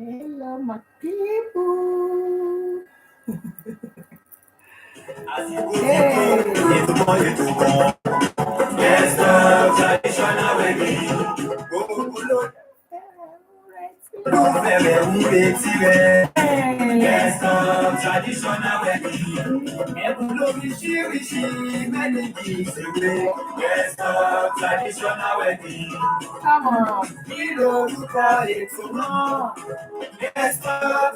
Hello, my people. Hey. Yes, traditional wedding. Yes, traditional wedding. Ẹ̀bùn lóríṣiríṣi many things away. Yes, traditional wedding. Come on. Kí lorúkọ ètò náà? Yes,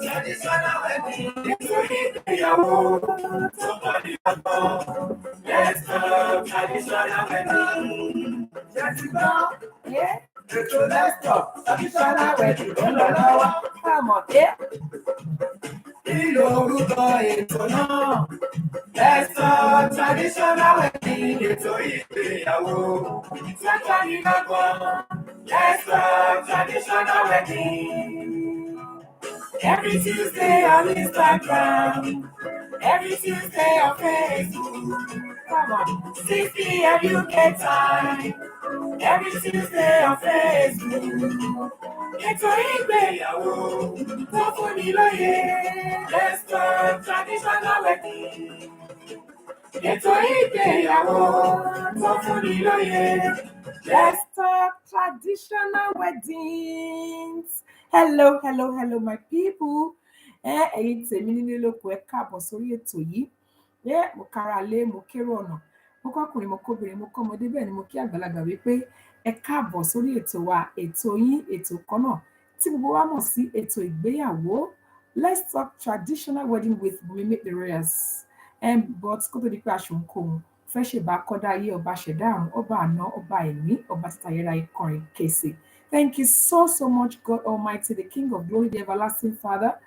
traditional wedding. Nítorí ìgbéyàwó tó bọ́ ní ọgbọ́n. Yes, traditional wedding. Yes, yeah. Ètò lẹ́tọ̀ traditional wedding ló ń lọ lọ́wọ́. Come on, yeah. Kí lorúkọ ètò náà? Yes, traditional wedding. Ètò ìgbéyàwó tó bọ́ ní ọgbọ́n. Yes, traditional wedding. Every Tuesday on Instagram, every Tuesday on Facebook. Come on, 6 p.m. UK time, every Tuesday on Facebook. Ètò ìgbéyàwó tó fún ni lóye, let's talk traditional wedding. Ètò ìgbéyàwó tó fún ni lóye, let's talk traditional weddings. Hello, my people. Ẹ̀yin tèmi nílé lóko ẹ káàbọ̀ sórí ètò yìí. Mo kára lé, mo kérò ọ̀nà, mo kọ́kùnrin, mo kóbìnrin, mo kọ́mọdé, bẹ́ẹ̀ ni mo kí àgbàlagbà wípé ẹ káàbọ̀ sórí ètò wa, ètò yín, ètò kan náà tí gbogbo wa mọ̀ sí ètò ìgbéyàwó. Let's talk traditional wedding with Bumi the Royals. But kó tó di pé aṣọ ń kó wọn fẹ́ ṣèbá kọ́dá ayé ọba ṣẹ̀dá àrùn ọba àná ọba ẹ̀mí ọba títayẹra ìkọrin kése. Thank you so much, God Almighty, the King of Glory, the everlasting Father,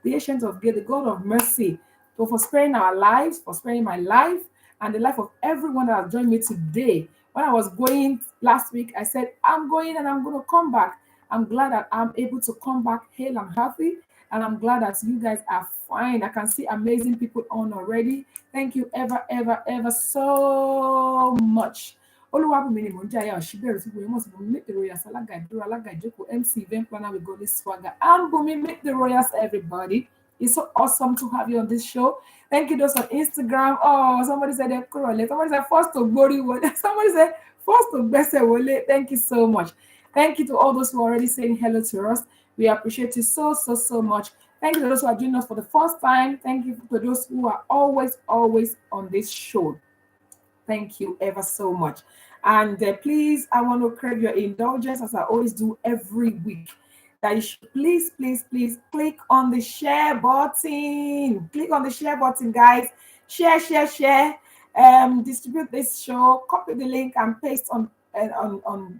the Ancient of Days, the God of Mercy, for sparing our lives, for sparing my life, and the life of everyone that has joined me today. When I was going last week, I said, I'm going and I'm going to come back. I'm glad that I'm able to come back hale and healthy, and I'm glad that you guys are fine. I can see amazing people on already. Thank you ever so much. Oluwabumi ni mo ń jẹ́ aya òṣìbẹ̀rù tí Bumi mọ̀ sí Bumi Make the Royals alága ìdúró alága ìjókòó MC event planner with Golden Swagger and Bumi Make the Royals everybody. It's so awesome to have you on this show. Thank you those on Instagram. Oh, somebody said Ekurole. Somebody said first to Gbori Wole. Somebody said first to Gbese Wole. Thank you so much. Thank you to all those who are already saying hello to us. We appreciate you so much. Thank you to those who are joining us for the first time. Thank you to those who are always on this show. Thank you ever so much. And please, I want to crave your indulgence as I always do every week. That you should please click on the share button. Click on the share button, guys. Share. Distribute this show. Copy the link and paste on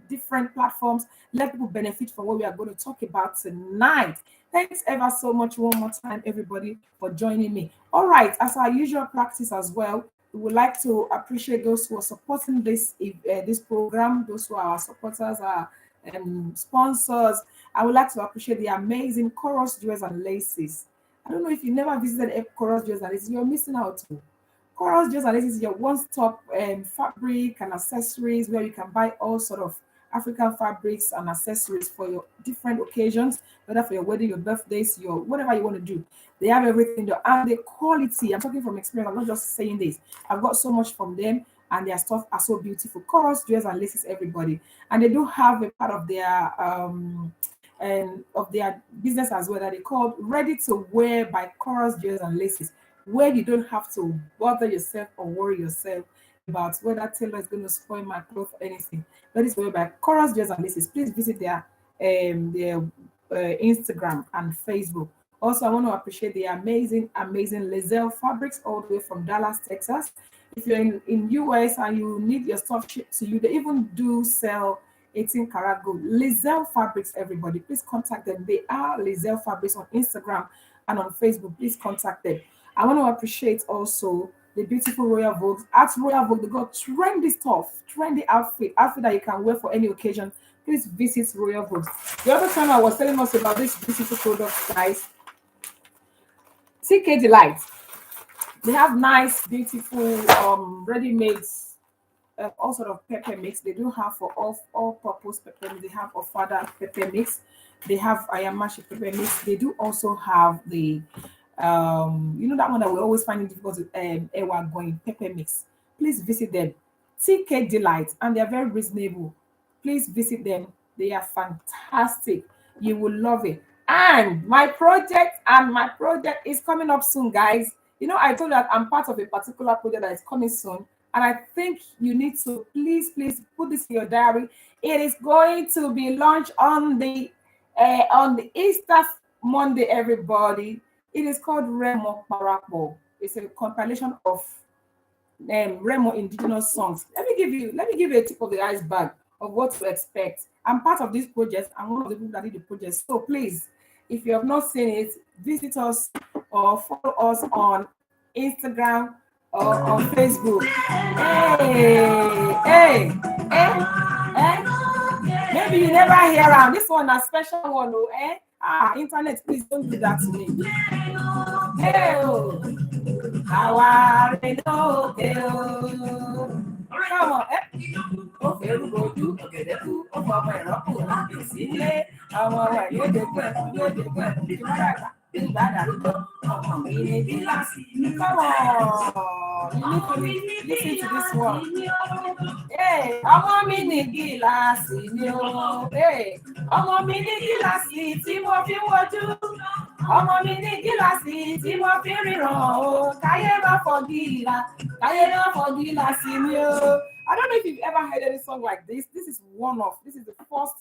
different platforms. Let people benefit from what we are going to talk about tonight. Thanks ever so much one more time, everybody, for joining me. All right, as our usual practice as well, we would like to appreciate those who are supporting this program, those who are our supporters, our sponsors. I would like to appreciate the amazing Chorus Jewels and Laces. I don't know if you never visited Chorus Jewels and Laces, you're missing out too. Chorus Jewels and Laces is your one-stop fabric and accessories where you can buy all sort of African fabrics and accessories for your different occasions, whether for your wedding, your birthdays, your whatever you want to do. They have everything there. And the quality, I'm talking from experience, I'm not just saying this. I've got so much from them, and their stuff are so beautiful. Chorus Jewels and Laces, everybody. And they do have a part of their business as well that they call Ready to Wear by Chorus Jewels and Laces, where you don't have to bother yourself or worry yourself about whether tailor is going to spoil my clothes or anything. Ready to Wear by Chorus Jewels and Laces. Please visit their Instagram and Facebook. Also, I want to appreciate the amazing Lizelle fabrics all the way from Dallas, Texas. If you're in US and you need your stuff shipped to you, they even do sell 18 karat gold. Lizelle fabrics, everybody, please contact them. They are Lizelle fabrics on Instagram and on Facebook. Please contact them. I want to appreciate also the beautiful Royal Vogue. At Royal Vogue, they got trendy stuff, trendy outfit that you can wear for any occasion. Please visit Royal Vogue. The other time I was telling us about this beautiful product, guys. TK Delight. They have nice, beautiful, ready-made, all sort of pepper mix. They do have for all purpose pepper mix. They have Ofada pepper mix. They have Ayamashi pepper mix. They do also have the that one that we always find it difficult to Ewa going pepper mix. Please visit them. TK Delight, and they are very reasonable. Please visit them. They are fantastic. You will love it. And my project is coming up soon, guys. I told you that I'm part of a particular project that is coming soon, and I think you need to please put this in your diary. It is going to be launched on the Easter Monday, everybody. It is called Remo Parapo. It's a compilation of Remo indigenous songs. Let me give you a tip of the iceberg of what to expect. I'm part of this project. I'm one of the people that did the project. So please, if you have not seen it, visit us or follow us on Instagram or on Facebook. Maybe you never hear am. This one a special one, oh, eh? Internet, please don't do that to me. Hey, oh. Come on, eh? Ó fẹ́rù bojú, ọ̀gẹ̀dẹ̀ kú, ó fọmọ ẹ̀rọ kù láti sílé. Ọmọ rẹ̀ yóò dé pẹ̀lú, ìmọ̀ràgbà, ìgbà dàrúgbó, ọmọ mi ní gíláàsì. Come on, you need to listen to this one. Ọmọ mi ní gíláàsì ni o. Ọmọ mi ní gíláàsì tí mo fi ń wojú. Ọmọ mi ní gíláàsì tí mo fi ń ríran o. Káyé má fọ́ gíláàsì ni o. I don't know if you've ever heard any song like this. This is the first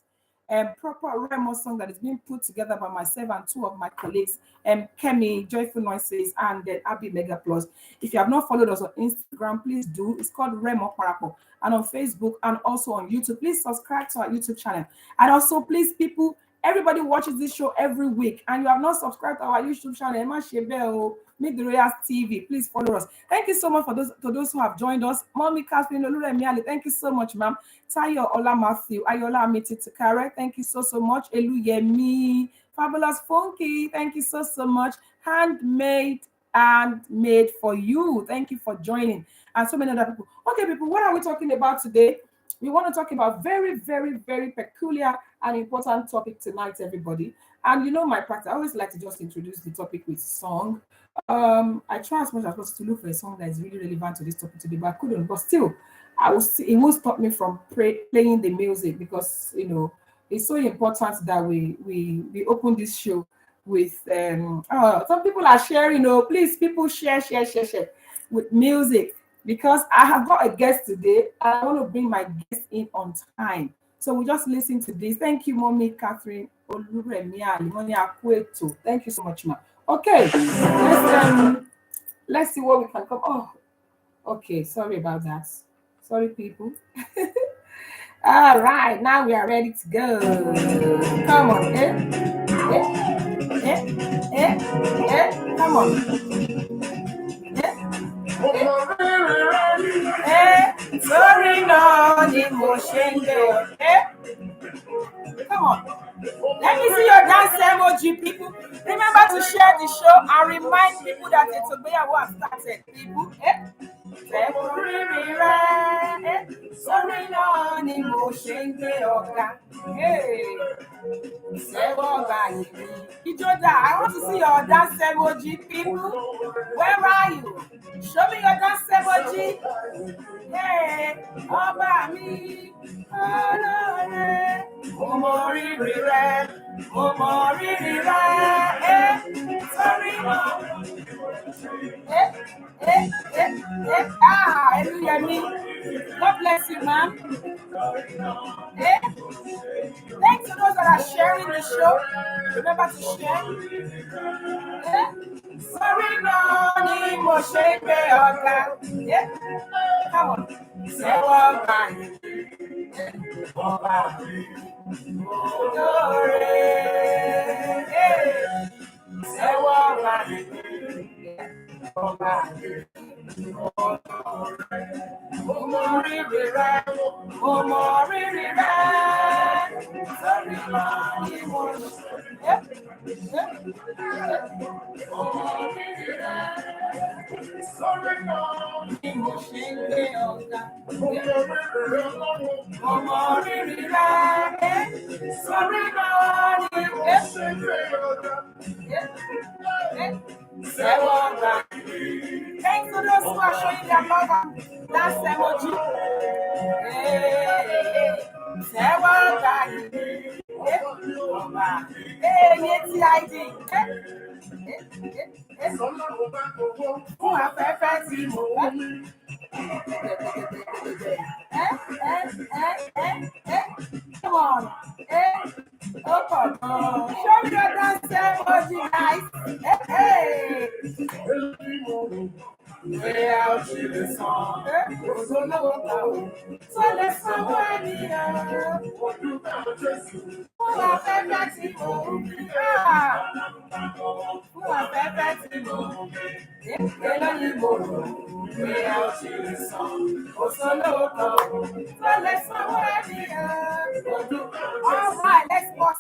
proper Remo song that is being put together by myself and two of my colleagues, Kemi, Joyful Noises, and then Abby Mega Plus. If you have not followed us on Instagram, please do. It's called Remo Parapo. And on Facebook and also on YouTube, please subscribe to our YouTube channel. And also, please, people, everybody watches this show every week, and you have not subscribed to our YouTube channel, Meet the Royals TV. Please follow us. Thank you so much for those who have joined us. Mommy Catherine Oluremiali, thank you so much, ma'am. Tayo Ola Matthew, Ayola Amiti Tukare, thank you so much. Eluyemi, Fabulous Funky, thank you so much. Handmade and made for you. Thank you for joining. And so many other people. Okay, people, what are we talking about today? We want to talk about very, very, very peculiar and important topic tonight, everybody. And you know my practice, I always like to just introduce the topic with song. I try as much as possible to look for a song that is really relevant to this topic today, but I couldn't. But still, it won't stop me from playing the music, because it's so important that we open this show with some people are sharing. Please, people, share with music, because I have got a guest today and I want to bring my guest in on time. So we just listen to this. Thank you, Mommy Catherine Oluremiali. Thank you so much, ma'am. Okay, let's see what we can come. Oh, okay, sorry about that. Sorry, people. All right, now we are ready to go. Come on, come on. Sorry, no, come on. Let me see your dance emoji, people. Remember to share the show and remind people that Eto Igbeyawo has started, people. Sorry, no, ni mo ṣe ń gbé ọ̀gá. Ijoda, I want to see your dance emoji, people. Where are you? Show me your dance emoji. Hey, ọba mi, ọlọ́rẹ́, mo mọ rírì rẹ, sorry, no. God bless you, ma'am. Thanks to those that are sharing the show. Remember to share. Sorry, no, ni mo ṣe gbé ọ̀gá. Come on. Sẹ́wọ́ báyìí. Ọba mi. Olóore. Sẹ́wọ́ báyìí. Ọba mi. Mo mọ rírì rẹ. Sorry, no, ni mo ṣe. Sorry, no, ni mo ṣe gbé ọ̀gá. Mo mọ rírì rẹ. Sorry, no, ni Thanks to those who are showing their love. That's emoji. Come on. Show me your dance emoji, guys. Hey. Yeah, she is song. So let's go all right, let's pause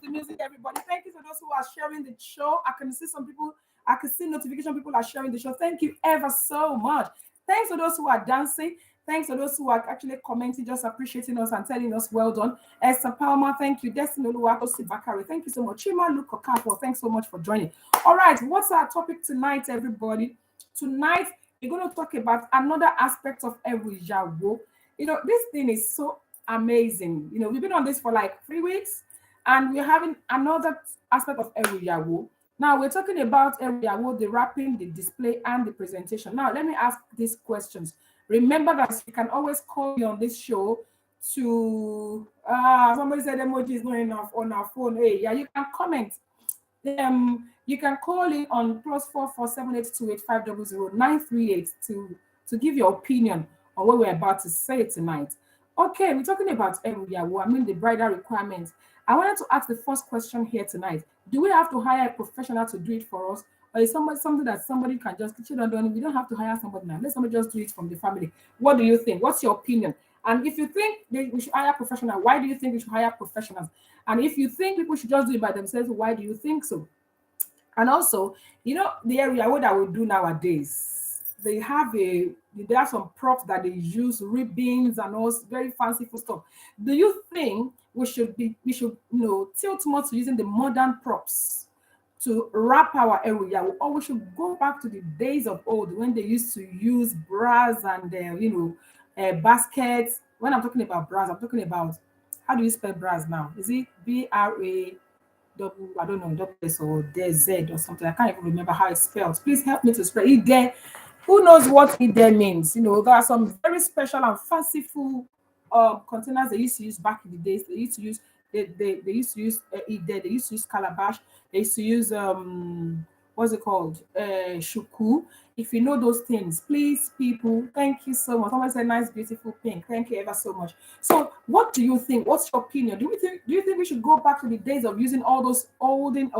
the music, everybody. Thank you to those who are sharing the show. I can see some people, I can see notification people are sharing the show. Thank you ever so much. Thanks to those who are dancing. Thanks to those who are actually commenting, just appreciating us and telling us well done. Esther Palmer, thank you. Destiny Oluwatosi Bakari, thank you so much. Chima Lukokapo, thanks so much for joining. All right, what's our topic tonight, everybody? Tonight, we're going to talk about another aspect of IYAWO. You know, this thing is so amazing. You know, we've been on this for like 3 weeks, and we're having another aspect of IYAWO. Now, we're talking about IYAWO, the wrapping, the display, and the presentation. Now, let me ask these questions. Remember that you can always call me on this show to somebody said emoji is not enough on our phone. Hey, yeah, you can comment. You can call in on +447828500938 to give your opinion on what we're about to say tonight. Okay, we're talking about IYAWO, I mean the bridal requirements. I wanted to ask the first question here tonight. Do we have to hire a professional to do it for us? Or is something that somebody can just teach it on? We don't have to hire somebody now. Let somebody just do it from the family. What do you think? What's your opinion? And if you think we should hire professionals, why do you think we should hire professionals? And if you think people should just do it by themselves, why do you think so? And also, you know, the area what I would do nowadays, they have some props that they use, ribbons and all very fanciful stuff. Do you think we should tilt more to using the modern props to wrap our area, or we should go back to the days of old when they used to use bras and baskets? When I'm talking about bras, I'm talking about, how do you spell bras now? Is it BRA double, I don't know, double S or Z or something? I can't even remember how it's spelled. Please help me to spell it there. Who knows what it there means? You know, there are some very special and fanciful containers they used to use back in the days. They used to use they used to use they used to use calabash. They used to use what's it called? Shuku. If you know those things, please, people, thank you so much. Someone said nice, beautiful pink. Thank you ever so much. So, what do you think? What's your opinion? Do you think we should go back to the days of using all those olden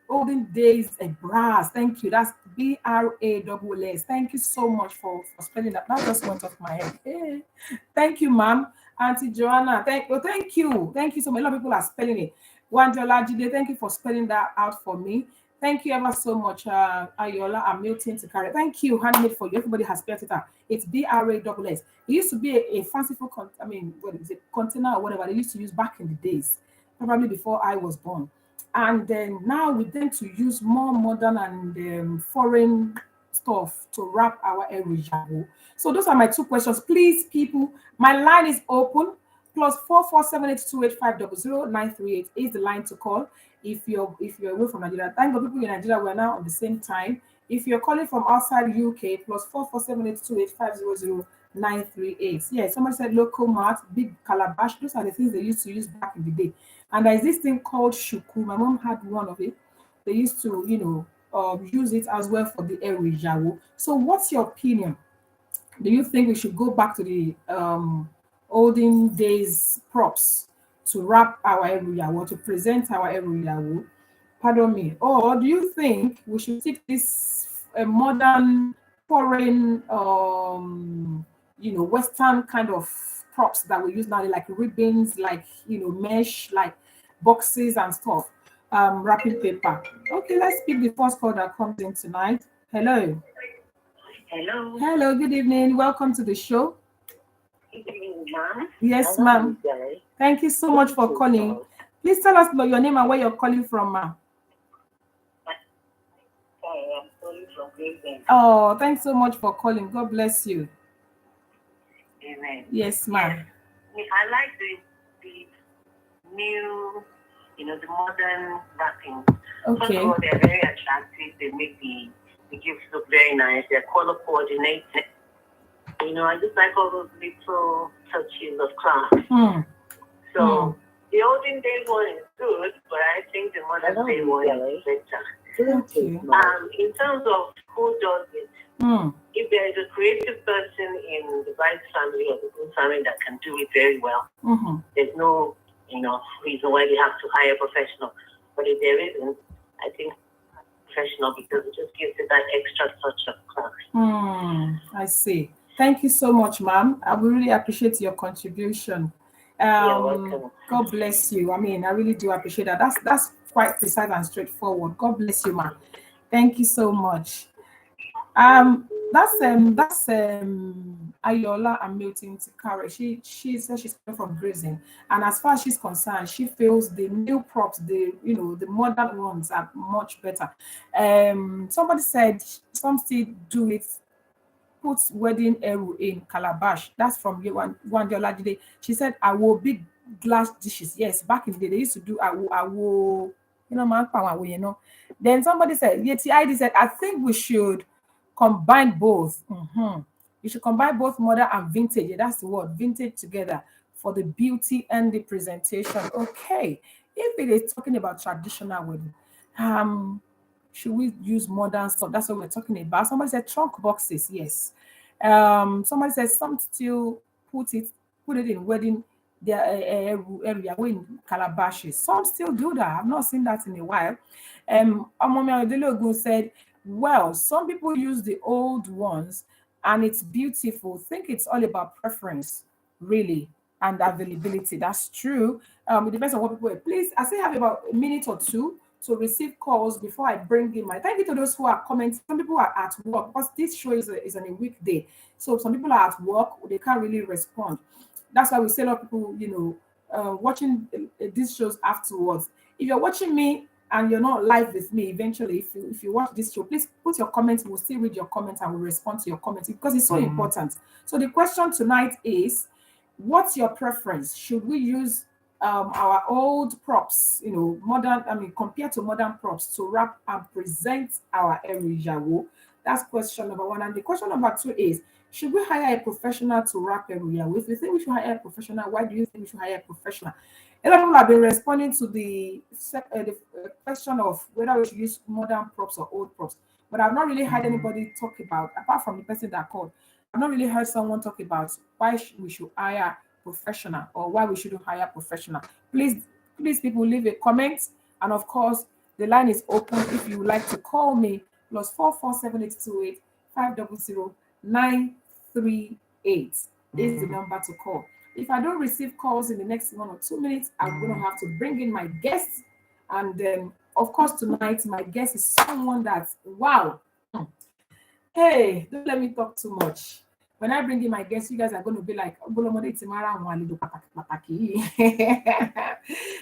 olden days bras? Thank you. That's BRASS. Thank you so much for spelling that. That just went off my head. Hey. Thank you, ma'am. Auntie Joanna. Thank you. Thank you so much. A lot of people are spelling it. Wanjola Jide, thank you for spelling that out for me. Thank you ever so much, Ayola and Milton to carry. Thank you, handmade for you. Everybody has spelled it out. It's BRASS. It used to be a fanciful, what is it, container or whatever they used to use back in the days, probably before I was born. And then now we tend to use more modern and foreign stuff to wrap our IYAWO. So those are my two questions. Please, people, my line is open. +447828500938 is the line to call if you're away from Nigeria. Thank God people in Nigeria, we're now on the same time. If you're calling from outside UK, +447828500938. Yeah, someone said local mart, big calabash. Those are the things they used to use back in the day. And there's this thing called shuku. My mom had one of it. They used to, use it as well for the IYAWO. So what's your opinion? Do you think we should go back to the olden days props to wrap our IYAWO, to present our IYAWO? Pardon me. Or do you think we should take this modern, foreign, Western kind of props that we use now, like ribbons, like mesh, like boxes and stuff, wrapping paper? Okay, let's pick the first call that comes in tonight. Hello. Hello, good evening. Welcome to the show. Good evening, ma'am. Yes, ma'am. Thank you so much for calling. Please tell us about your name and where you're calling from, ma. I'm calling from Cleveland. Oh, thanks so much for calling. God bless you. Amen. Yes, ma. I like the new, the modern wrapping. First Okay. of all, they're very attractive. They make the gifts look very nice. They're color coordinated. I just like all those little touches of class. So the olden day one is good, but I think the modern day one is better. Okay. In terms of who does it, if there is a creative person in the bride's family or the groom's family that can do it very well, there's no reason why they have to hire a professional. But if there isn't, I think professional, because it just gives it that extra touch of class. I see. Thank you so much, ma'am. I will really appreciate your contribution. You're welcome. God bless you. I mean, I really do appreciate that. That's quite precise and straightforward. God bless you, ma'am. Thank you so much. That's Ayola and Milton Tikare. She says she's coming from grazing, and as far as she's concerned, she feels the new props, the modern ones are much better. Somebody said some still do it, put wedding eru in calabash. That's from Wandiola Jide. She said, "I will big glass dishes." Yes, back in the day they used to do I will, man, Then somebody said, Yeti ID said, "I think we should combine both. You should combine both modern and vintage. Yeah, that's the word, vintage together for the beauty and the presentation." Okay, if it is talking about traditional wedding, should we use modern stuff? That's what we're talking about. Somebody said trunk boxes. Yes. Somebody said some still put it in wedding their area in calabashes. Some still do that. I've not seen that in a while. Omomi Odelogun said, "Well, some people use the old ones and it's beautiful. Think it's all about preference, really, and availability." That's true. It depends on what people. Please, I still have about a minute or two to receive calls before I bring in my. Thank you to those who are commenting. Some people are at work because this show is on a weekday, so some people are at work, they can't really respond. That's why we see a lot of people, watching these shows afterwards. If you're watching me and you're not live with me, eventually, if you watch this show, please put your comments. We'll still read your comments and we'll respond to your comments because it's so important. So the question tonight is, what's your preference? Should we use our old props, compared to modern props to wrap and present our IYAWO? That's question number one. And the question number two is, should we hire a professional to wrap IYAWO? If you think we should hire a professional, why do you think we should hire a professional? A lot of people have been responding to the question of whether we should use modern props or old props. But I've not really heard anybody talk about, apart from the person that called, I've not really heard someone talk about why we should hire professional or why we shouldn't hire professional. Please, people, leave a comment. And of course, the line is open if you would like to call me. +447828 500 938 is the number to call. If I don't receive calls in the next 1 or 2 minutes, I'm going to have to bring in my guests. And then, of course, tonight, my guest is someone that's, wow. Hey, don't let me talk too much. When I bring in my guests, you guys are going to be like,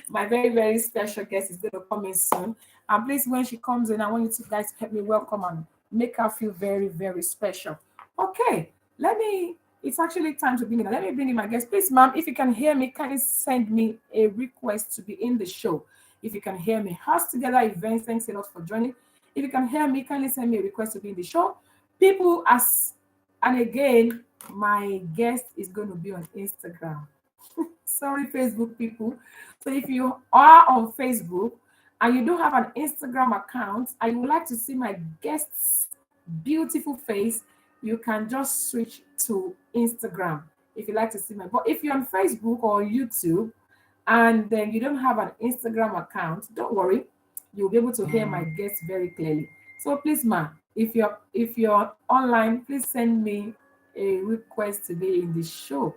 my very, very special guest is going to come in soon. And please, when she comes in, I want you to guys help me welcome and make her feel very, very special. Okay, it's actually time to bring in. Let me bring in my guest. Please, ma'am, if you can hear me, kindly send me a request to be in the show. If you can hear me, House Together Events, thanks a lot for joining. If you can hear me, kindly send me a request to be in the show. People, and again, my guest is going to be on Instagram. Sorry, Facebook people. So if you are on Facebook and you don't have an Instagram account and you would like to see my guest's beautiful face, you can just switch to Instagram if you like to see my. But if you're on Facebook or YouTube and then you don't have an Instagram account, don't worry, you'll be able to hear my guests very clearly. So please, ma, if you're online, please send me a request to be in the show.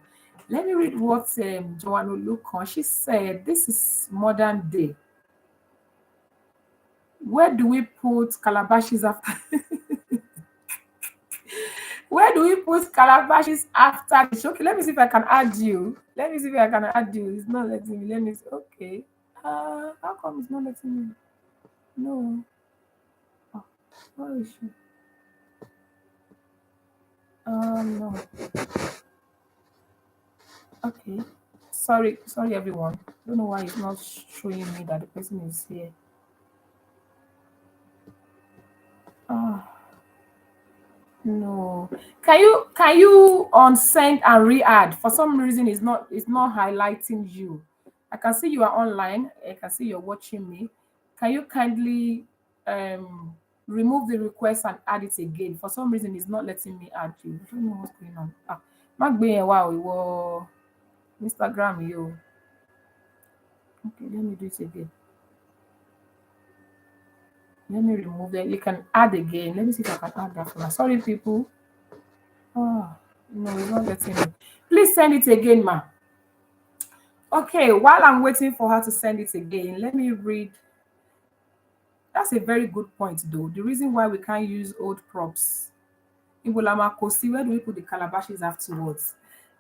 Let me read what Joanna Lucon. She said, "This is modern day. Where do we put calabashes after?" Where do we put calabashes after the show? Okay, let me see if I can add you. Let me see if I can add you. It's not letting me. Let me see. Okay. How come it's not letting me? No. Oh, where is she? No. Okay. Sorry, everyone. Don't know why it's not showing me that the person is here. Ah, no. Can you unsend and re-add? For some reason, it's not highlighting you. I can see you are online. I can see you're watching me. Can you kindly remove the request and add it again? For some reason, it's not letting me add you. I don't know what's going on. Wow, Instagram you. Okay, let me do it again. Let me remove it. You can add again. Let me see if I can add that for now. Sorry, people. Oh, no, it's not letting me. Please send it again, ma. Okay, while I'm waiting for her to send it again, let me read. That's a very good point, though. The reason why we can't use old props. In Bolama Kosi, where do we put the calabashes afterwards?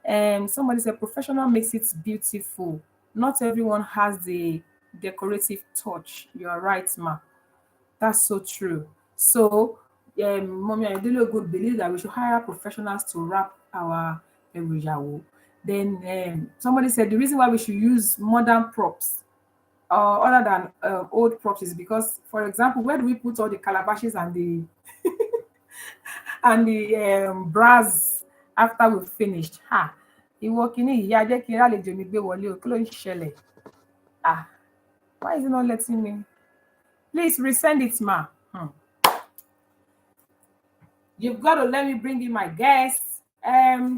Somebody said professional makes it beautiful. Not everyone has the decorative touch. You are right, ma. That's so true. So, Mommy Ayodele good believe that we should hire professionals to wrap our Eto. Then somebody said the reason why we should use modern props other than old props is because, for example, where do we put all the calabashes and the brass after we've finished? Ha! Ìwọ kìíní ìyá jẹ́ kí n rálejò mi gbé wọlé o, kí ló ń ṣẹlẹ̀? Ah, why is it not letting me? Please resend it, ma. You've got to let me bring in my guests.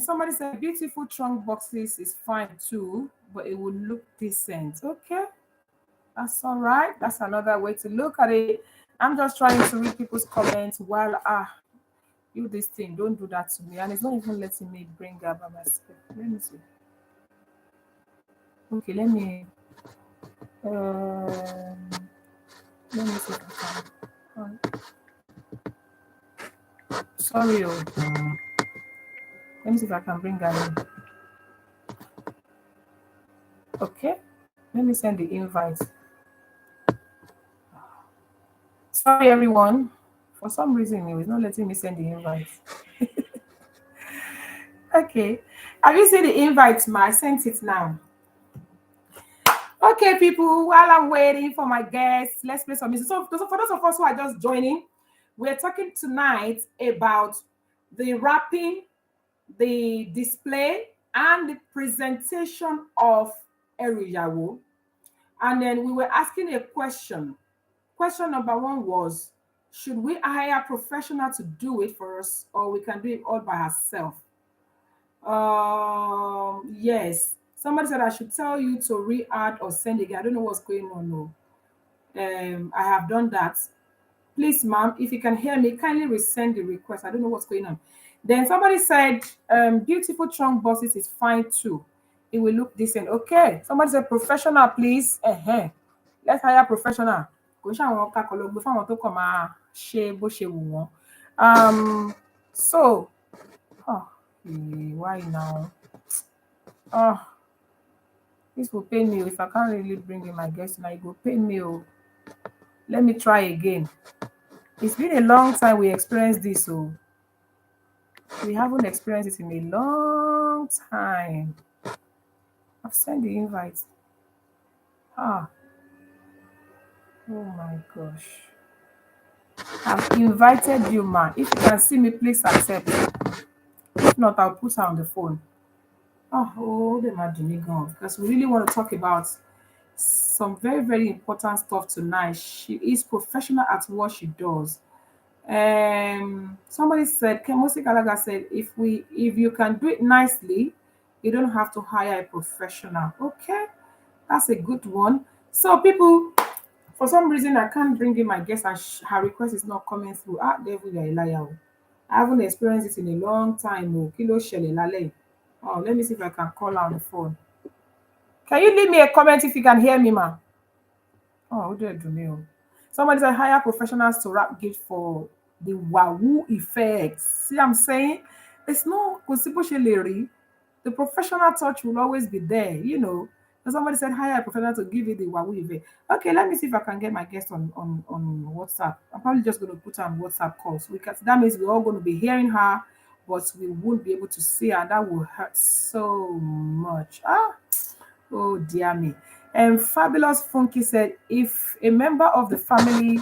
Somebody said beautiful trunk boxes is fine too, but it will look decent. Okay, that's all right. That's another way to look at it. I'm just trying to read people's comments while you this thing. Don't do that to me, and it's not even letting me bring up by myself. Let me see. Okay, let me see if I can. Sorry, let me see if I can bring that in. Okay, let me send the invite. Sorry, everyone. For some reason, it was not letting me send the invite. Okay, have you seen the invite, ma? I sent it now. Okay, people, while I'm waiting for my guests, let's play some music. So for those of us who are just joining, we're talking tonight about the wrapping, the display, and the presentation of Eto Igbeyawo. And then we were asking a question. Question number one was, should we hire a professional to do it for us, or we can do it all by ourselves? Yes. Somebody said I should tell you to re-add or send again. I don't know what's going on. No. I have done that. Please, ma'am, if you can hear me, kindly resend the request. I don't know what's going on. Then somebody said, beautiful trunk boxes is fine too. It will look decent. Okay. Somebody said professional, please. Let's hire professional. So why now? This will pay me. If I can't really bring in my guest now, it will pay me. Let me try again. It's been a long time we experienced this, so we haven't experienced it in a long time. I've sent the invite. Oh my gosh. I've invited you, ma. If you can see me, please accept. If not, I'll put her on the phone. Because we really want to talk about some very, very important stuff tonight. She is professional at what she does. Somebody said, Kemosi Galaga said, if you can do it nicely, you don't have to hire a professional. Okay, that's a good one. So people, for some reason, I can't bring in my guest and her request is not coming through. Devil, you're a liar. I haven't experienced it in a long time. Kilo shele lale. Let me see if I can call her on the phone. Can you leave me a comment if you can hear me, ma? Who did do me? Somebody said hire professionals to wrap gift for the IYAWO effect. See, I'm saying it's no possible. The professional touch will always be there. So somebody said, hire a professional to give you the IYAWO event. Okay, let me see if I can get my guest on WhatsApp. I'm probably just going to put her on WhatsApp calls because that means we're all going to be hearing her, but we won't be able to see her. That will hurt so much. Oh dear me. And Fabulous Funky said, if a member of the family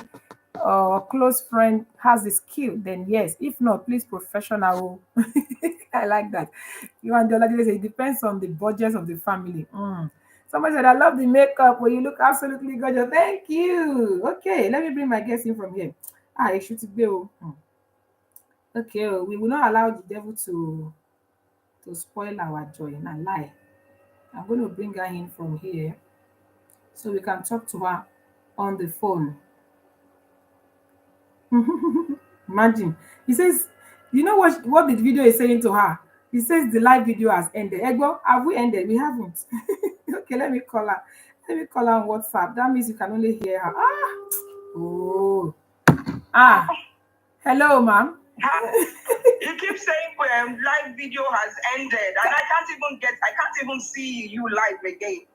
or close friend has the skill, then yes. If not, please professional. I like that. You and the other say it depends on the budget of the family. Somebody said, I love the makeup. Well, you look absolutely gorgeous. Thank you. Okay, let me bring my guest in from here. It should be. Okay, we will not allow the devil to spoil our joy and a lie. I'm going to bring her in from here so we can talk to her on the phone. Imagine. He says, you know what the video is saying to her? He says the live video has ended. Egbo, have we ended? We haven't. Okay, let me call her. Let me call her on WhatsApp. That means you can only hear her. Oh. Hello, ma'am. You keep saying live video has ended, and I can't even see you live again.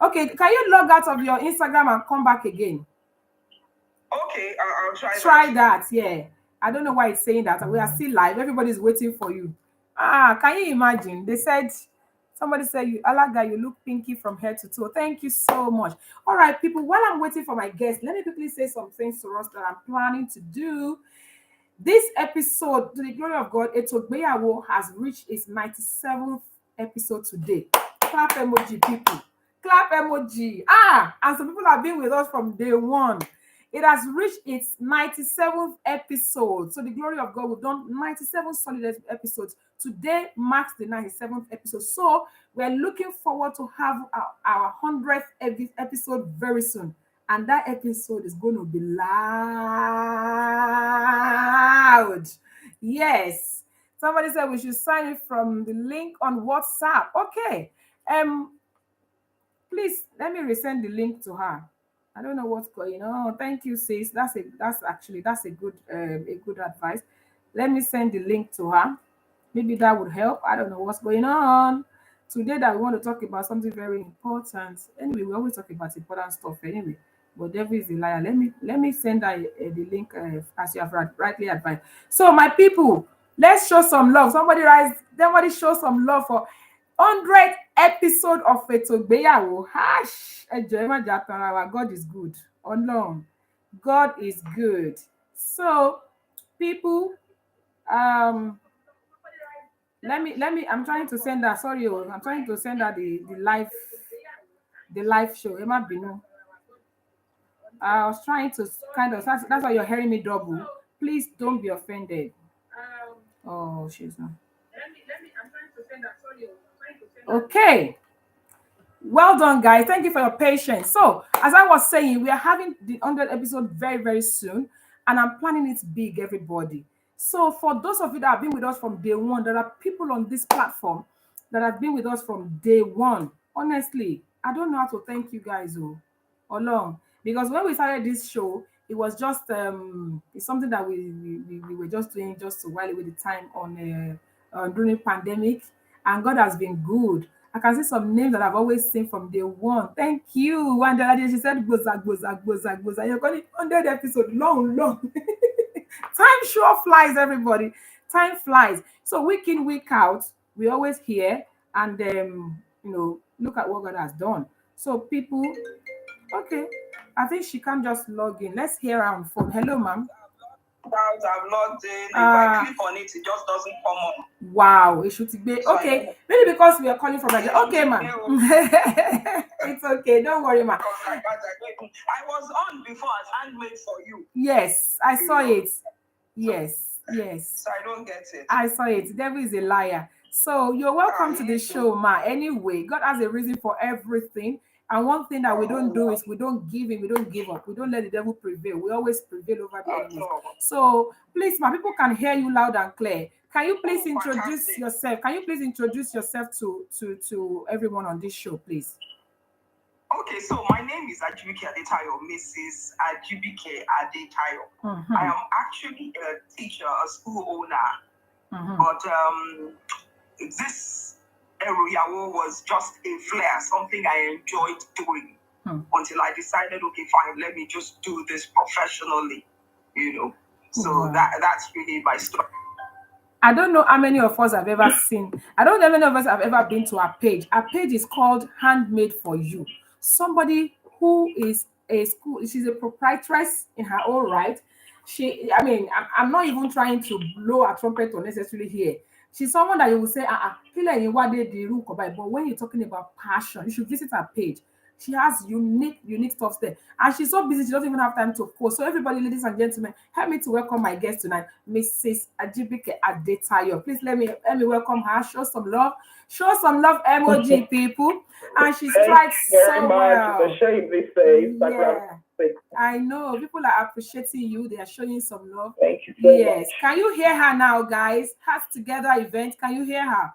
Okay. Can you log out of your Instagram and come back again? Okay, I'll try. Try that. Yeah. I don't know why it's saying that. We are still live. Everybody's waiting for you. Can you imagine? They said, somebody said, Alaga, you look pinky from head to toe. Thank you so much. All right, people, while I'm waiting for my guest, let me quickly say some things to us that I'm planning to do. This episode, to the glory of God, Eto Igbeyawo has reached its 97th episode today. Clap emoji, people. Clap emoji. And some people have been with us from day one. It has reached its 97th episode. So the glory of God, we've done 97 solid episodes. Today marks the 97th episode. So we're looking forward to have our 100th episode very soon. And that episode is going to be loud. Yes. Somebody said we should sign it from the link on WhatsApp. Okay. Please let me resend the link to her. I don't know what's going on. Thank you, sis. That's a good advice. Let me send the link to her. Maybe that would help. I don't know what's going on. Today that we want to talk about something very important. Anyway, we always talk about important stuff anyway. But devil is a liar. Let me send her the link as you have rightly advised. So my people, let's show some love. Somebody show some love for 100th episode of Eto Igbeyawo. God is good. Oh no, God is good. So people, let me. I'm trying to send her. Sorry, I'm trying to send her the live show. Emma Bino. I was trying to that's why you're hearing me double. Please don't be offended. Oh, she's not. I'm trying to send her. Sorry. Okay. Well done, guys. Thank you for your patience. So, as I was saying, we are having the 100th episode very, very soon, and I'm planning it big, everybody. So, for those of you that have been with us from day one, there are people on this platform that have been with us from day one. Honestly, I don't know how to thank you guys, along, because when we started this show, it was just it's something that we were just doing just to while away the time on during pandemic, and God has been good. I can see some names that I've always seen from day one. Thank you. One day she said, Goza. You're going to 100 episode, long. Time sure flies, everybody. Time flies. So week in, week out, we always hear and look at what God has done. So people, okay, I think she can just log in. Let's hear her on phone. Hello, ma'am. I've logged in. If I click on it, it just doesn't come up. Wow, it should be okay. Maybe because we are calling from Nigeria. Okay, ma'am. It's okay. Don't worry, ma'am. I was on before as handmade for you. Yes, I saw it. Yes. So I don't get it. I saw it. Devil is a liar. So you're welcome to the show, ma. Anyway, God has a reason for everything. And one thing that we don't do is we don't give in, we don't give up. We don't let the devil prevail. We always prevail over the enemy. So please, ma, people can hear you loud and clear. Can you please introduce yourself? Can you please introduce yourself to everyone on this show, please? Okay, so my name is Ajibike Adetayo, Mrs. Ajibike Adetayo. I am actually a teacher, a school owner. But this IYAWO was just a flair, something I enjoyed doing until I decided, okay, fine, let me just do this professionally, So that's really my story. I don't know how many of us have ever seen. I don't know how many of us have ever been to our page. Our page is called Handmade for You. Somebody who is she's a proprietress in her own right. I'm not even trying to blow a trumpet unnecessarily here. She's someone that you will say, but when you're talking about passion, you should visit her page. She has unique stuff there. And she's so busy, she doesn't even have time to post. So everybody, ladies and gentlemen, help me to welcome my guest tonight, Mrs. Ajibike Adetayo. Please let me welcome her. Show some love, emoji, people. And she's tried so well. Yeah. I know people are appreciating you. They are showing some love. Thank you so much. Can you hear her now, guys? Hearts Together event. Can you hear her?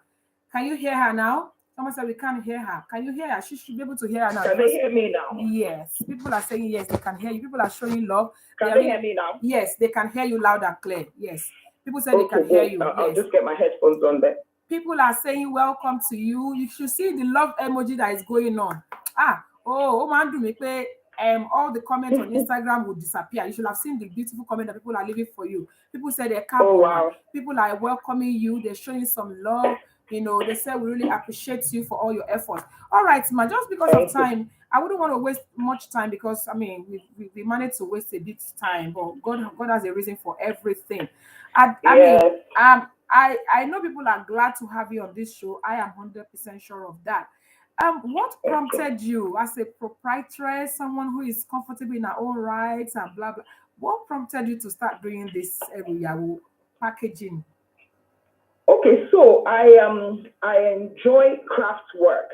Can you hear her now? Someone said we can't hear her. Can you hear her? She should be able to hear her now. Can they hear me now? Yes. People are saying yes, they can hear you. People are showing love. Can they hear me now? Yes, they can hear you loud and clear. Yes. People say they can hear you. I'll just get my headphones on there. People are saying welcome to you. You should see the love emoji that is going on. Man, do me pay. All the comments on Instagram will disappear. You should have seen the beautiful comment that people are leaving for you. People say they're coming. Oh, wow. People are welcoming you. They're showing some love. They say we really appreciate you for all your efforts. All right, ma, just because of time, I wouldn't want to waste much time because we managed to waste a bit of time, but God has a reason for everything. I know people are glad to have you on this show. I am 100% sure of that. What prompted you as a proprietress, someone who is comfortable in her own rights and blah blah? What prompted you to start doing this IYAWO packaging? Okay, so I enjoy craft work.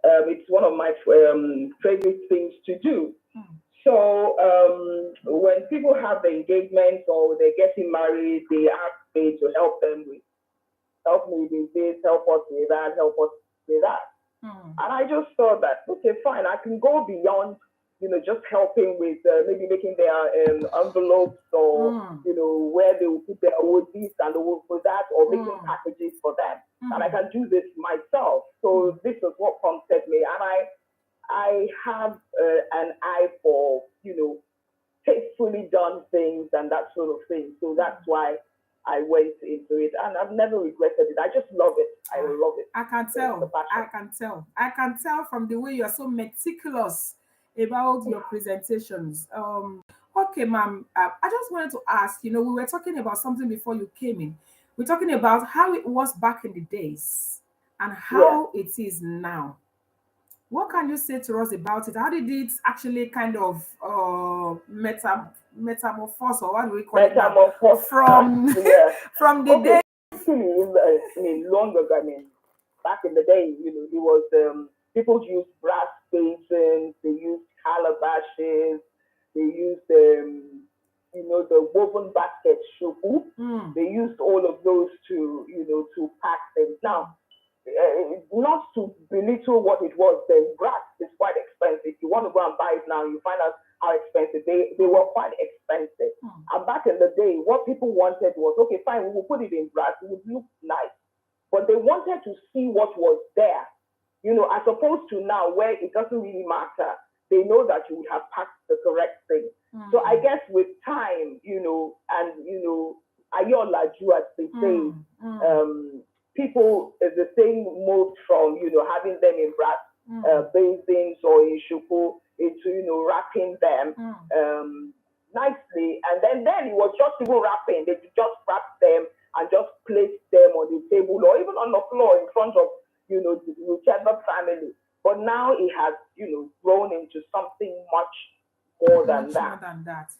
It's one of my favorite things to do. So when people have the engagements or they're getting married, they ask me to help me with this, help us with that, help us with that. And I just thought that, okay, fine, I can go beyond, just helping with maybe making their envelopes or, where they will put their wood this and the wood for that, or making packages for them. And I can do this myself. So this is what prompted me. And I have an eye for, tastefully done things and that sort of thing. So that's why I went into it, and I've never regretted it. I just love it. I love it. I can tell. I can tell from the way you are so meticulous about your presentations. Okay, ma'am. I just wanted to ask. We were talking about something before you came in. We're talking about how it was back in the days and how it is now. What can you say to us about it? How did it actually kind of metamorphose, or what do we call it? From the day? Long ago, back in the day, it was people used brass basins, they used calabashes, they used the woven basket shuku. They used all of those to pack things. Now, not to belittle what it was, the brass is quite expensive. You want to go and buy it now, you find out how expensive. They were quite expensive. And back in the day, what people wanted was, okay, fine, we will put it in brass, it would look nice. But they wanted to see what was there, as opposed to now where it doesn't really matter. They know that you have packed the correct thing. So I guess with time, ayolaju, as they say, people, the thing moved from, having them in brass basins or in shuku into, wrapping them nicely. And then it was just even wrapping. They just wrap them and just place them on the table or even on the floor in front of, whichever family. But now it has, grown into something much more than that.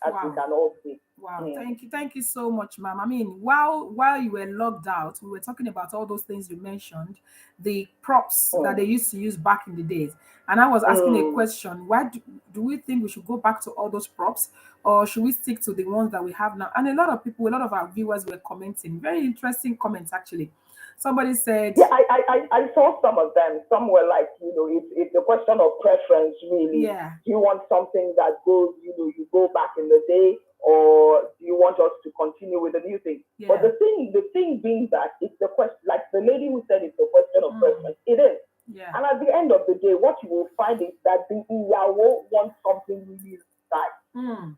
As we can all see. Wow, thank you so much, ma'am. I mean, while you were locked out, we were talking about all those things you mentioned, the props that they used to use back in the days. And I was asking a question, why do we think we should go back to all those props, or should we stick to the ones that we have now? And a lot of our viewers were commenting, very interesting comments actually. Somebody said, yeah, I saw some of them. Some were like, it's a question of preference, really. Yeah. Do you want something that goes, you go back in the day, or do you want us to continue with the new thing? Yeah. But the thing being that it's the question, like the lady who said it's a question of preference. It is. Yeah. And at the end of the day, what you will find is that the IYAWO wants something really nice.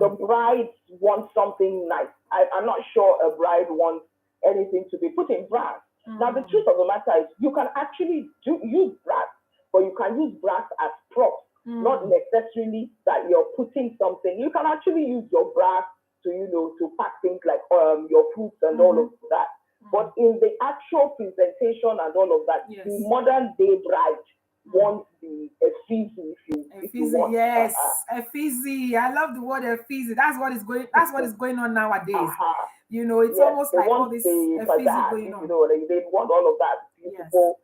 The bride wants something nice. I'm not sure a bride wants anything to be put in brass. Now, the truth of the matter is you can actually use brass, but you can use brass as props. Not necessarily that you're putting something. You can actually use your brass to, to pack things like your fruits and all of that. But in the actual presentation and all of that, the modern day bride wants the effigy, if you want. Yes, effigy. I love the word effigy. That's what is going on nowadays. It's almost like all this effigy going on. They want all of that beautiful,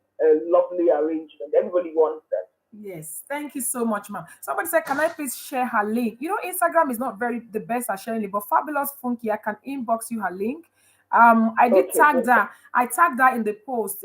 lovely arrangement. Everybody wants that. Yes, thank you so much, ma'am. Somebody said, can I please share her link? Instagram is not the best at sharing it, but Fabulous Funky, I can inbox you her link. I did tag that. I tagged that in the post.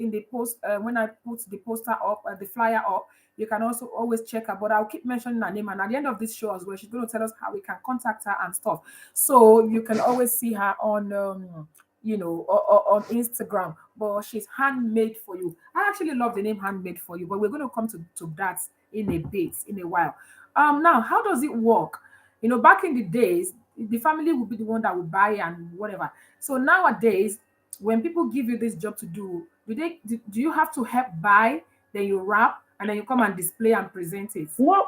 When I put the poster up, the flyer up, you can also always check her. But I'll keep mentioning her name, and at the end of this show as well, she's going to tell us how we can contact her and stuff. So you can always see her on, on Instagram. But she's handmade for you. I actually love the name handmade for you, but we're going to come to that in a while. Now, how does it work? Back in the days, the family would be the one that would buy and whatever. So nowadays, when people give you this job to do, do you have to help buy, then you wrap, and then you come and display and present it? Well,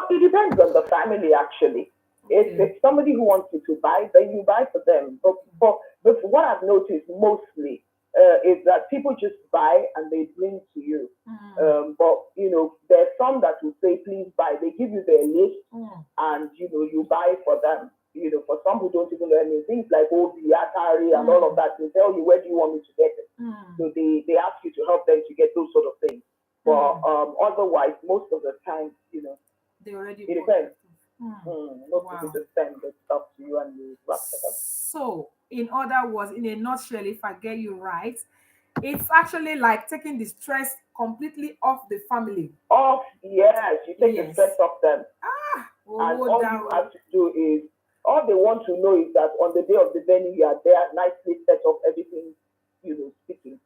it depends on the family, actually. If it's somebody who wants you to buy, then you buy for them. But what I've noticed mostly is that people just buy and they bring to you. But there's some that will say, please buy. They give you their list and you buy for them. For some who don't even know any things like Atari and all of that, they tell you, where do you want me to get it? So they ask you to help them to get those sort of things. But otherwise, most of the time, they already it depends. Most people just send the stuff to you and you wrap it up. So, in other words, in a nutshell, if I get you right, it's actually like taking the stress completely off the family. Yes, you take the stress off them. And all you have to do is, all they want to know is that on the day of the venue, you are there, nicely set up, everything, speaking.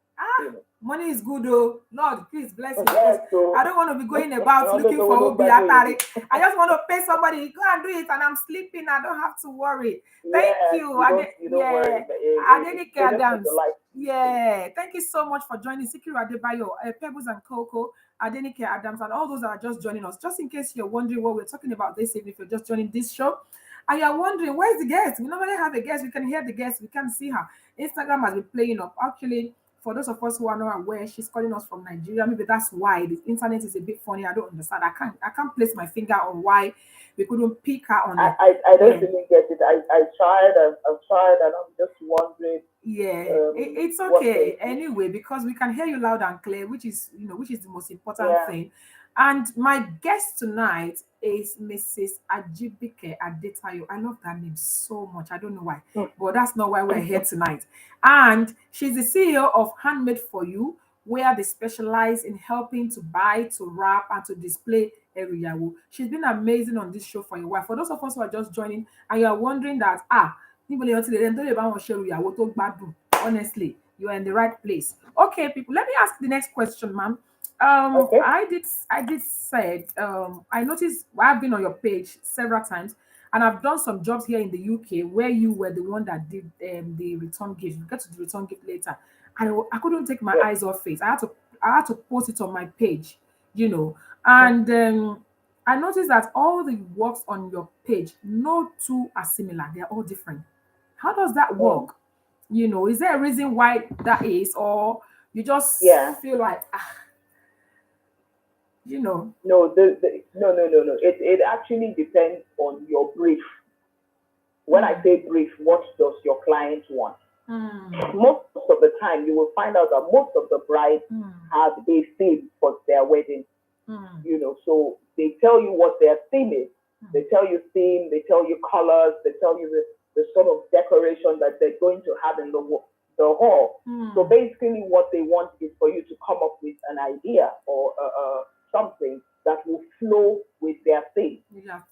Money is good, though. Lord, please bless me. Yes, so, I don't want to be going about looking for Obi Atari. I just want to pay somebody, go and do it, and I'm sleeping. I don't have to worry. Thank you. You don't worry. Adenike Adams. Yeah, thank you so much for joining Sikiru Adebayo, Pebbles and Coco, Adenike Adams, and all those that are just joining us. Just in case you're wondering what we're talking about this evening, if you're just joining this show, and you're wondering, where's the guest? We normally have a guest. We can hear the guest. We can see her. Instagram has been playing up. Actually, for those of us who are not aware, she's calling us from Nigeria. Maybe that's why the internet is a bit funny. I don't understand. I can't place my finger on why we couldn't pick her on it. I don't really get it. I tried. I've tried, and I'm just wondering. Yeah, it's okay anyway, because we can hear you loud and clear, which is the most important thing. And my guest tonight is Mrs. Ajibike Adetayo. I love that name so much. I don't know why, but that's not why we're here tonight. And she's the CEO of Handmade for You, where they specialize in helping to buy, to wrap, and to display Eto Igbeyawo. She's been amazing on this show for a while. For those of us who are just joining and you are wondering that, honestly, you are in the right place. Okay, people, let me ask the next question, ma'am. I did said I noticed I've been on your page several times, and I've done some jobs here in the UK where you were the one that did the return gift. We'll get to the return gift later. And I couldn't take my eyes off it. I had to post it on my page, and I noticed that all the works on your page, no two are similar. They're all different. How does that work? Is there a reason why that is, or you just feel like No, no. It actually depends on your brief. When I say brief, what does your client want? Most of the time, you will find out that most of the brides have a theme for their wedding. So they tell you what their theme is. They tell you theme, they tell you colors, they tell you the sort of decoration that they're going to have in the hall. So basically what they want is for you to come up with an idea or something that will flow with their theme.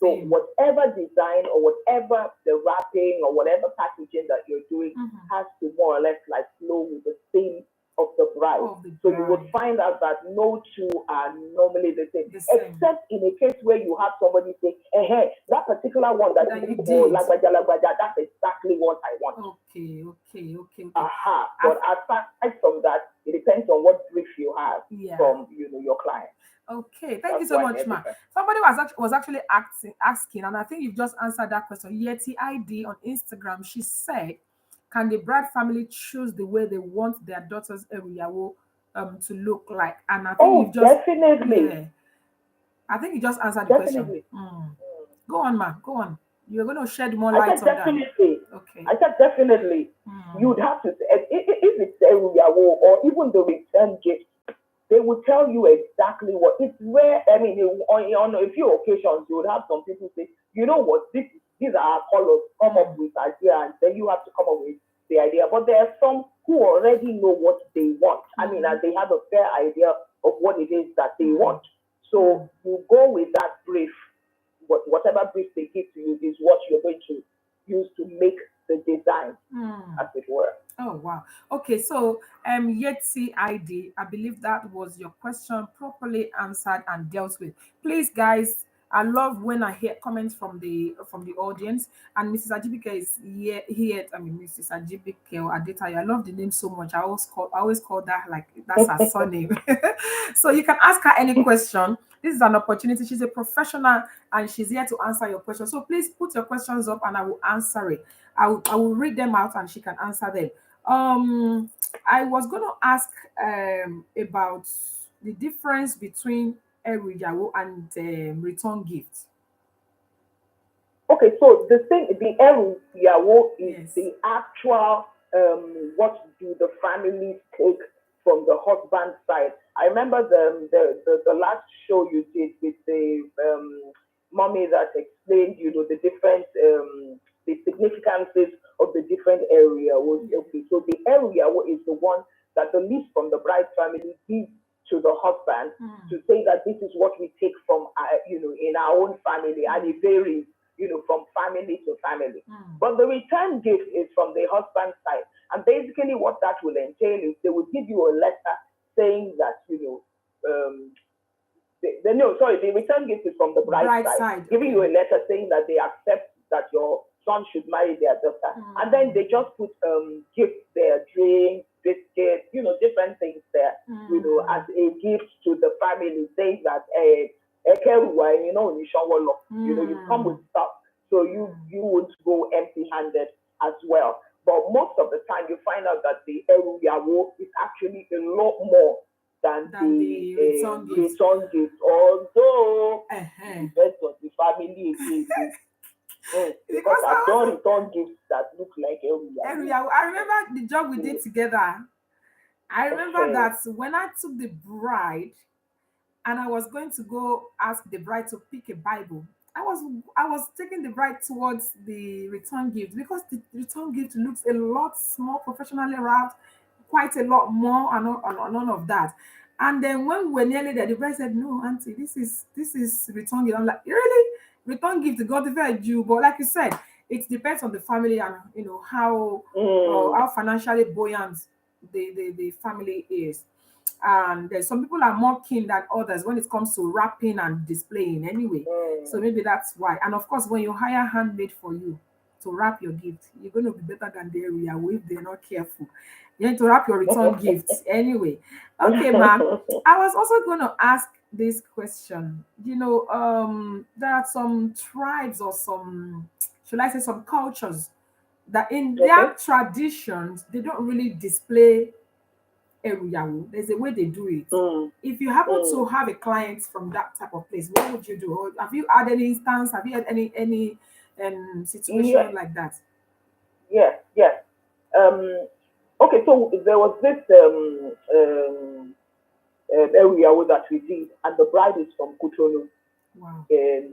So whatever design or whatever the wrapping or whatever packaging that you're doing has to more or less like flow with the theme of the bride. So you would find out that no two are normally the same. Except in a case where you have somebody say, hey, that particular one that you did, that's exactly what I want. Okay. But aside from that, it depends on what brief you have from your client. Okay, thank you so much, ma. Somebody was actually asking, and I think you've just answered that question. Yeti ID on Instagram, she said, can the bride family choose the way they want their daughter's IYAWO to look like? And I think you've just definitely. Yeah, I think you just answered the question. Go on, ma. Go on. You're going to shed more light on definitely. That. Okay. I said definitely. You'd have to if it's IYAWO or even the return gift. They will tell you exactly what. It's rare. I mean, on a few occasions, you would have some people say, you know what, these are our colors, come up with idea, and then you have to come up with the idea. But there are some who already know what they want. I mean, and they have a fair idea of what it is that they want. So you go with that brief. Whatever brief they give to you is what you're going to use to make the design, as it were. Oh, wow. Okay, so Yeti ID, I believe that was your question properly answered and dealt with. Please, guys, I love when I hear comments from the audience. And Mrs. Ajibike is here. I mean, Mrs. Ajibike or Adetaya. I love the name so much. I always call that like that's her surname. So you can ask her any question. This is an opportunity. She's a professional and she's here to answer your questions. So please put your questions up and I will answer it. I will read them out and she can answer them. I was going to ask about the difference between IYAWO and return gift. Okay, so the IYAWO is the actual what do the families take from the husband side. I remember the last show you did with the mommy that explained, the different the significances of the different area. Okay, so the IYAWO is the one that the least from the bride family gives to the husband to say that this is what we take from in our own family, and it varies from family to family. But the return gift is from the husband side, and basically what that will entail is they will give you a letter saying that the return gift is from the bride side, giving you a letter saying that they accept that your son should marry their daughter, and then they just put gifts there, drinks, biscuits, different things there, as a gift to the family, saying that you come with stuff, so you won't go empty-handed as well. But most of the time, you find out that the IYAWO is actually a lot more than the return gift, although it depends on the family again. Because I've done return gifts that look like IYAWO. I remember the job we did together. I remember that when I took the bride and I was going to go ask the bride to pick a Bible, I was taking the bride towards the return gift because the return gift looks a lot more professionally wrapped, quite a lot more, and none of that. And then when we were nearly there, the bride said, "No, auntie, this is return gift." I'm like, "Really? Return gift? God divide you?" But like you said, it depends on the family and how financially buoyant the family is. And some people are more keen than others when it comes to wrapping and displaying anyway. So maybe that's why. And of course, when you hire handmade for you to wrap your gift, you're going to be better than the IYAWO if they're not careful. You need to wrap your return gifts anyway. Okay, ma'am. I was also going to ask this question. There are some tribes or some cultures that in their traditions, they don't really display IYAWO. There's a way they do it. If you happen to have a client from that type of place, what would you do? Or have you had any instance? Have you had any situation like that? Yes. Okay, so there was this IYAWO that we did, and the bride is from Cotonou in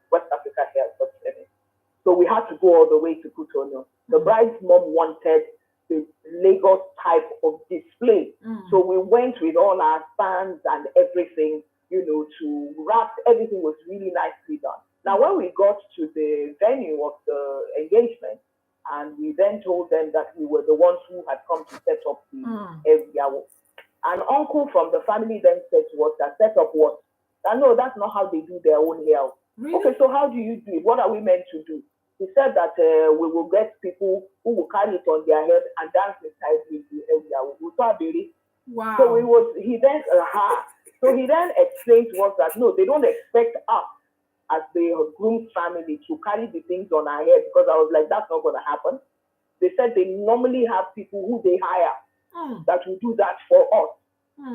West Africa here. So we had to go all the way to Cotonou. The bride's mom wanted the Lagos type of display. So we went with all our stands and everything to wrap. Everything was really nicely done. Now, when we got to the venue of the engagement, and we then told them that we were the ones who had come to set up the IYAWO. An uncle from the family then said to us that set up what? That no, that's not how they do their own hair. Really? Okay, so how do you do it? What are we meant to do? He said that we will get people who will carry it on their head and dance inside with the IYAWO. Wow. So he then explained to us that no, they don't expect us as the groom's family to carry the things on our head, because I was like, that's not going to happen. They said they normally have people who they hire that will do that for us.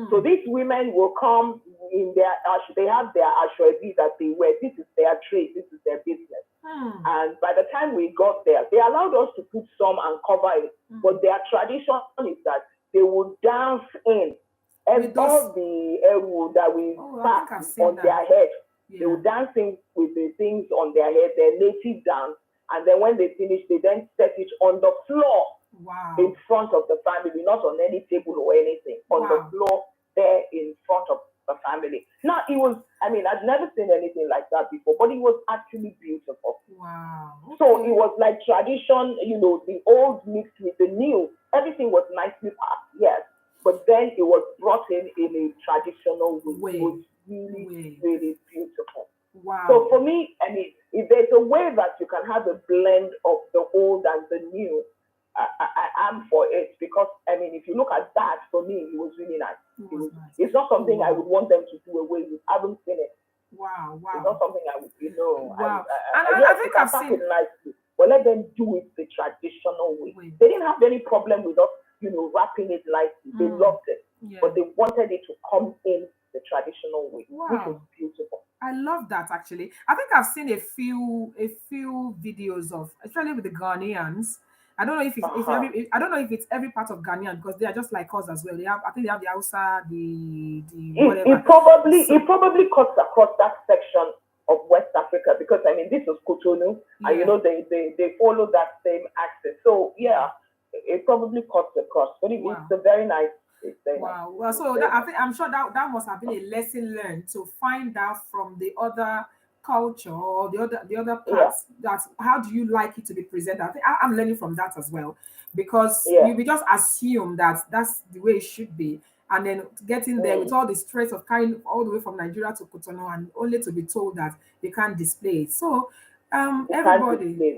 So these women will come in they have their ashwabi that they wear. This is their trade. This is their business. And by the time we got there, they allowed us to put some and cover it. But their tradition is that they will dance in and all the airwood that we pack on their head. Yeah. They will dance in with the things on their head, their native dance. And then when they finish, they then set it on the floor. Wow. In front of the family, not on any table or anything, on the floor there in front of the family. Now, I'd never seen anything like that before, but it was actually beautiful. Wow. Okay. So it was like tradition, the old mixed with the new. Everything was nicely packed, yes, but then it was brought in a traditional way. It was really, really beautiful. Wow. So for me, if there's a way that you can have a blend of the old and the new, I am for it, because if you look at that, for me it was really nice. It's not something I would want them to do away with. I haven't seen it. Wow. It's not something I would, Wow. I think I've seen it nicely, but let them do it the traditional way. They didn't have any problem with us, wrapping it nicely. They loved it, but they wanted it to come in the traditional way, which was beautiful. I love that, actually. I think I've seen a few videos of, especially with the Ghanaians. I don't know if it's every part of Ghanaian, because they are just like us as well. I think they have the Hausa, the whatever. It probably cuts across that section of West Africa, because this was Cotonou, and they follow that same axis. So it probably cuts across. But it's a very nice. Wow. Well, so I'm sure that must have been a lesson learned, to find out from the other culture or the other parts, that how do you like it to be presented. I think I'm learning from that as well, because we just assume that that's the way it should be, and then getting there with all the stress of carrying all the way from Nigeria to Cotonou, and only to be told that they can't display it. So everybody,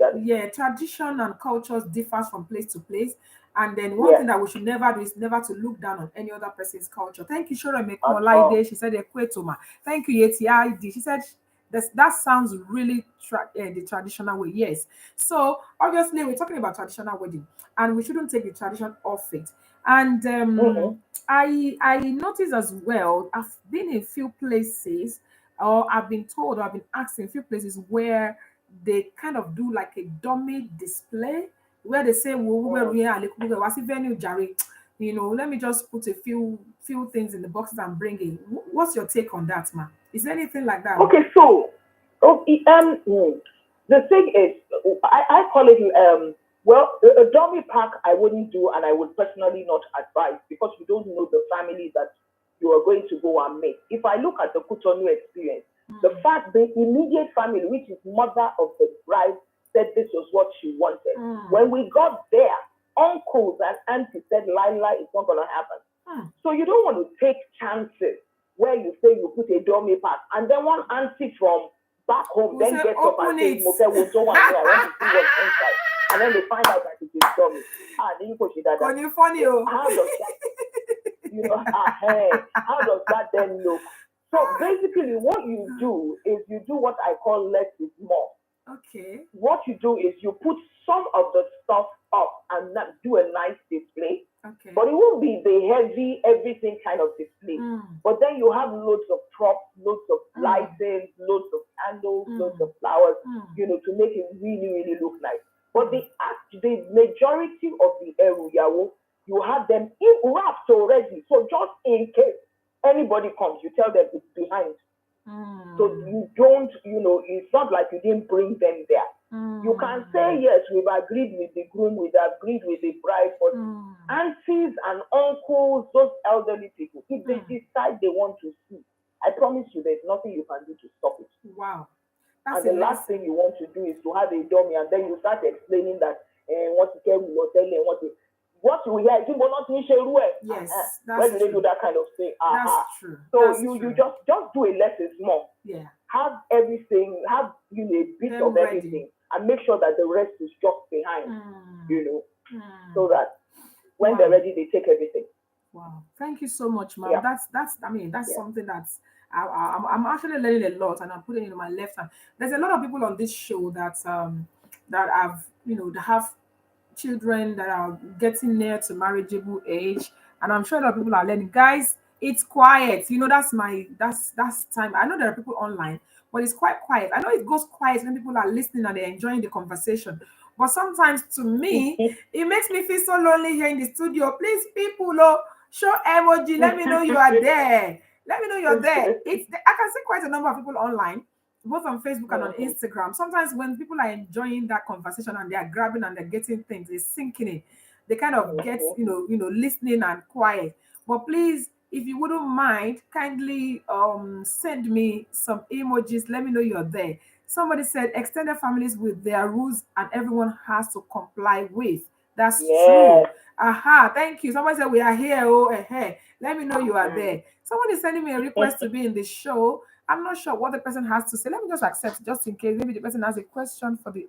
tradition and cultures differs from place to place. And then one thing that we should never do is never to look down on any other person's culture. Thank you, Shora Mekolaide. She said Ekwetoma. Thank you, Yeti ID. She said that sounds really the traditional way. Yes. So obviously we're talking about traditional wedding, and we shouldn't take the tradition off it. And I noticed as well, I've been in a few places, or I've been told, or I've been asked in a few places where they kind of do like a dummy display, where they say, let me just put a few things in the boxes and bring in. What's your take on that, ma? Is there anything like that? Okay, so the thing is, I call it a dummy pack I wouldn't do, and I would personally not advise, because you don't know the family that you are going to go and meet. If I look at the Cotonou experience, the fact the immediate family, which is mother of the bride, said this was what she wanted. When we got there, uncles and aunties said, Lila, it's not going to happen. So you don't want to take chances where you say you put a dummy pack, and then one auntie from back home then gets up and says, I want to see what's inside. And then they find out that it is dummy. How does that then look? So basically what you do is you do what I call less is more. Okay. What you do is you put some of the stuff up and do a nice display. Okay. But it won't be the heavy everything kind of display. But then you have loads of props, loads of lighting, loads of candles, loads of flowers, to make it really, really look nice. But the majority of the IYAWO, you have them wrapped already. So just in case anybody comes, you tell them it's behind. So you don't, it's not like you didn't bring them there. You can say, yes, we've agreed with the groom, we've agreed with the bride, but aunties and uncles, those elderly people, if they decide they want to see, I promise you, there's nothing you can do to stop it. Wow. And the last thing you want to do is to have a dummy, and then you start explaining that what you can will tell and what you hear. Yes, when do they do that kind of thing? That's true. So that's you true. just do a less is more. Yeah. Have everything, have a bit Them of ready. everything, and make sure that the rest is just behind. So that when they're ready, they take everything. Wow, thank you so much, ma'am. Yeah. That's something that's I'm actually learning a lot, and I'm putting it in my left hand. There's a lot of people on this show that have that have children that are getting near to marriageable age, and I'm sure a lot of people are learning. Guys, it's quiet. That's time. I know there are people online, but it's quite quiet. I know it goes quiet when people are listening and they're enjoying the conversation. But sometimes to me, it makes me feel so lonely here in the studio. Please, people, show emoji. Let me know you are there. Let me know you're there. I can see quite a number of people online, both on Facebook and on Instagram. Sometimes when people are enjoying that conversation and they are grabbing and they're getting things, they're sinking in. They kind of get, listening and quiet. But please, if you wouldn't mind, kindly send me some emojis. Let me know you're there. Somebody said extended families with their rules and everyone has to comply with. That's true. Aha, thank you. Somebody said we are here. Let me know you are there. Someone is sending me a request to be in the show. I'm not sure what the person has to say. Let me just accept, just in case. Maybe the person has a question for the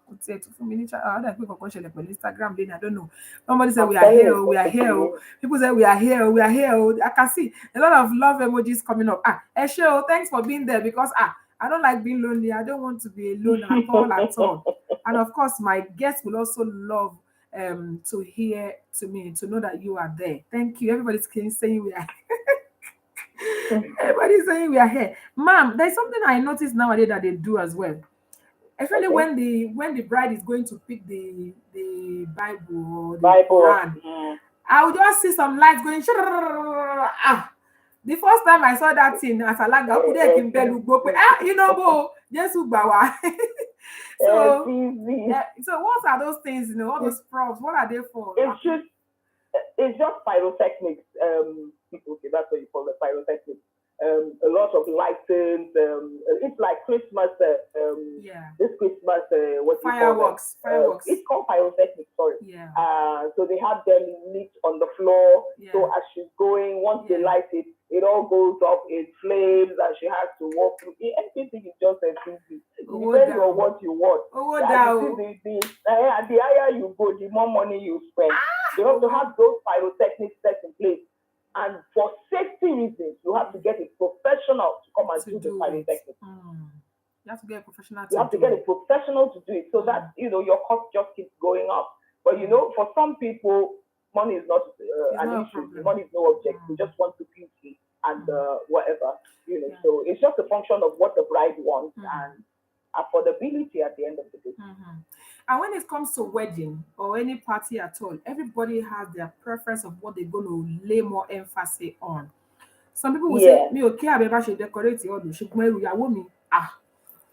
could say 2 minutes. I Instagram. I don't know. Somebody said we are here. We are here. People say we are here. We are here. I can see a lot of love emojis coming up. Esho, thanks for being there because I don't like being lonely. I don't want to be alone at all. And of course, my guests will also love to hear to know that you are there. Thank you. Everybody's saying we are. Everybody's saying we are here. Ma'am, there's something I noticed nowadays that they do as well. Especially when the bride is going to pick the Bible or the Quran, I would just see some lights going. The first time I saw that thing as Alaga, Jesus Gbawa. So what are those things? All those props. What are they for? It's just pyrotechnics. Okay, that's what you call it, pyrotechnics. A lot of lightings. It's like Christmas. This Christmas, fireworks. Fireworks. It's called pyrotechnics. Sorry. Yeah. So they have them lit on the floor. Yeah. So as she's going, once they light it, it all goes up in flames, and she has to walk through. Everything is just a busy. Depends on what you want. The higher you go, the more money you spend. You have to have those pyrotechnics set in place. And for safety reasons, you have to get a professional to come and do the pyrotechnics. You have to get a professional to do it. So that, your cost just keeps going up. But, for some people, money is not an issue. Money is no object. They just want to beauty and whatever. So it's just a function of what the bride wants and affordability at the end of the day. And when it comes to wedding or any party at all, everybody has their preference of what they're going to lay more emphasis on. Some people will say, "Me okay, I better should decorate all the should wear IYAWO me."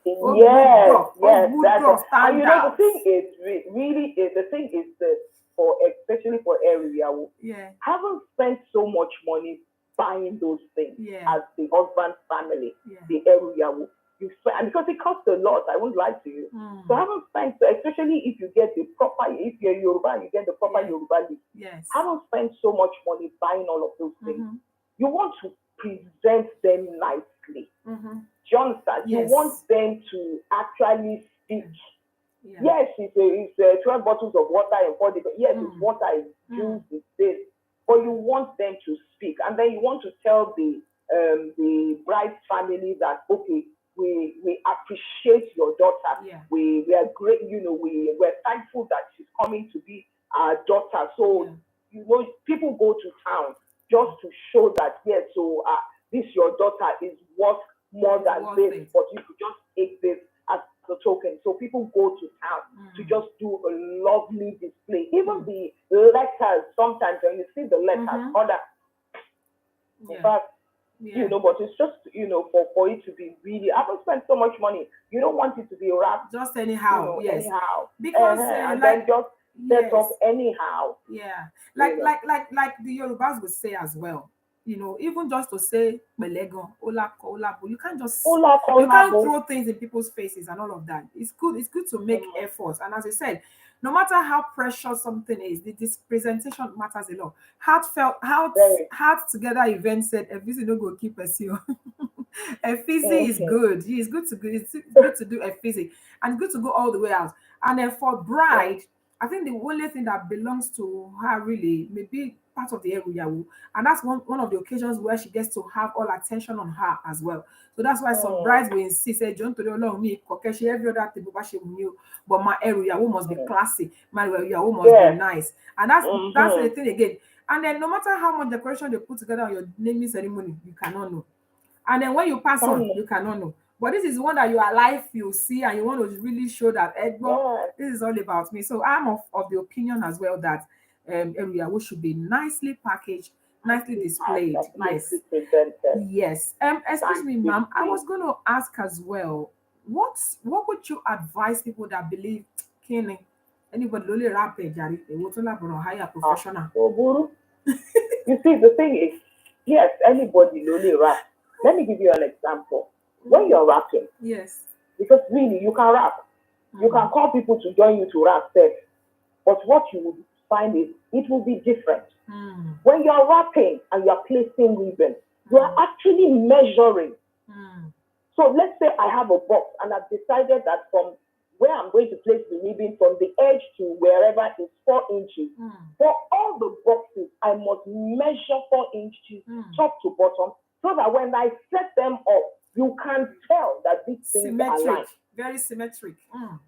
Yes, and the thing is, really is the thing is for especially for IYAWO, haven't spent so much money buying those things as the husband's family, the IYAWO. And because it costs a lot, I won't lie to you. So I haven't spent, especially if you get the proper, if you're Yoruba, you get the proper Yoruba list. I haven't spent so much money buying all of those things. You want to present them nicely. Do you understand? You want them to actually speak. Yes, it's 12 bottles of water and 40. Yes, it's water, it's juice, it's this. But you want them to speak. And then you want to tell the bride's family that, okay, we appreciate your daughter. We are great, we're thankful that she's coming to be our daughter. So, people go to town just to show that, yes, so this your daughter is worth more than this, but you could just take this as a token. So people go to town to just do a lovely display. Even the letters, sometimes when you see the letters, but it's just, for it to be really, I haven't spent so much money. You don't want it to be wrapped just anyhow, anyhow. Because and then just set off anyhow. Like the Yorubas would say as well. even just to say Belegon, Olabo, you can't just you Olabo. can't throw things in people's faces and all of that. It's good to make efforts. And as I said, no matter how precious something is, this presentation matters a lot. Heart together event said a visit no go keep us here. A physic is good. It's good to do a physic, and it's good to go all the way out. And then for bride, I think the only thing that belongs to her really may be part of the IYAWO, and that's one of the occasions where she gets to have all attention on her as well. So that's why some brides will insist, John to me, she every other thing, but my IYAWO must be classy, my IYAWO must be nice. And that's the thing again. And then no matter how much decoration they put together on your naming ceremony, you cannot know. And then when you pass on, you cannot know. But this is one that you are alive, you see, and you want to really show that, this is all about me. So I'm of the opinion as well that IYAWO should be nicely packaged, nicely displayed. Nicely presented. Yes. Excuse me, ma'am. I was going to ask as well, what would you advise people that believe anybody only rap they want to hire a professional? You see, the thing is, yes, anybody only rap. Let me give you an example. When you're rapping, yes, because really you can rap, you can call people to join you to rap, but what you will find is it will be different. When you're rapping and you're placing ribbon, you are actually measuring. So let's say I have a box and I've decided that from where I'm going to place the ribbon, from the edge to wherever is 4 inches. For all the boxes, I must measure 4 inches top to bottom, so that when I set them up, you can tell that these things are aligned. Very symmetric. Do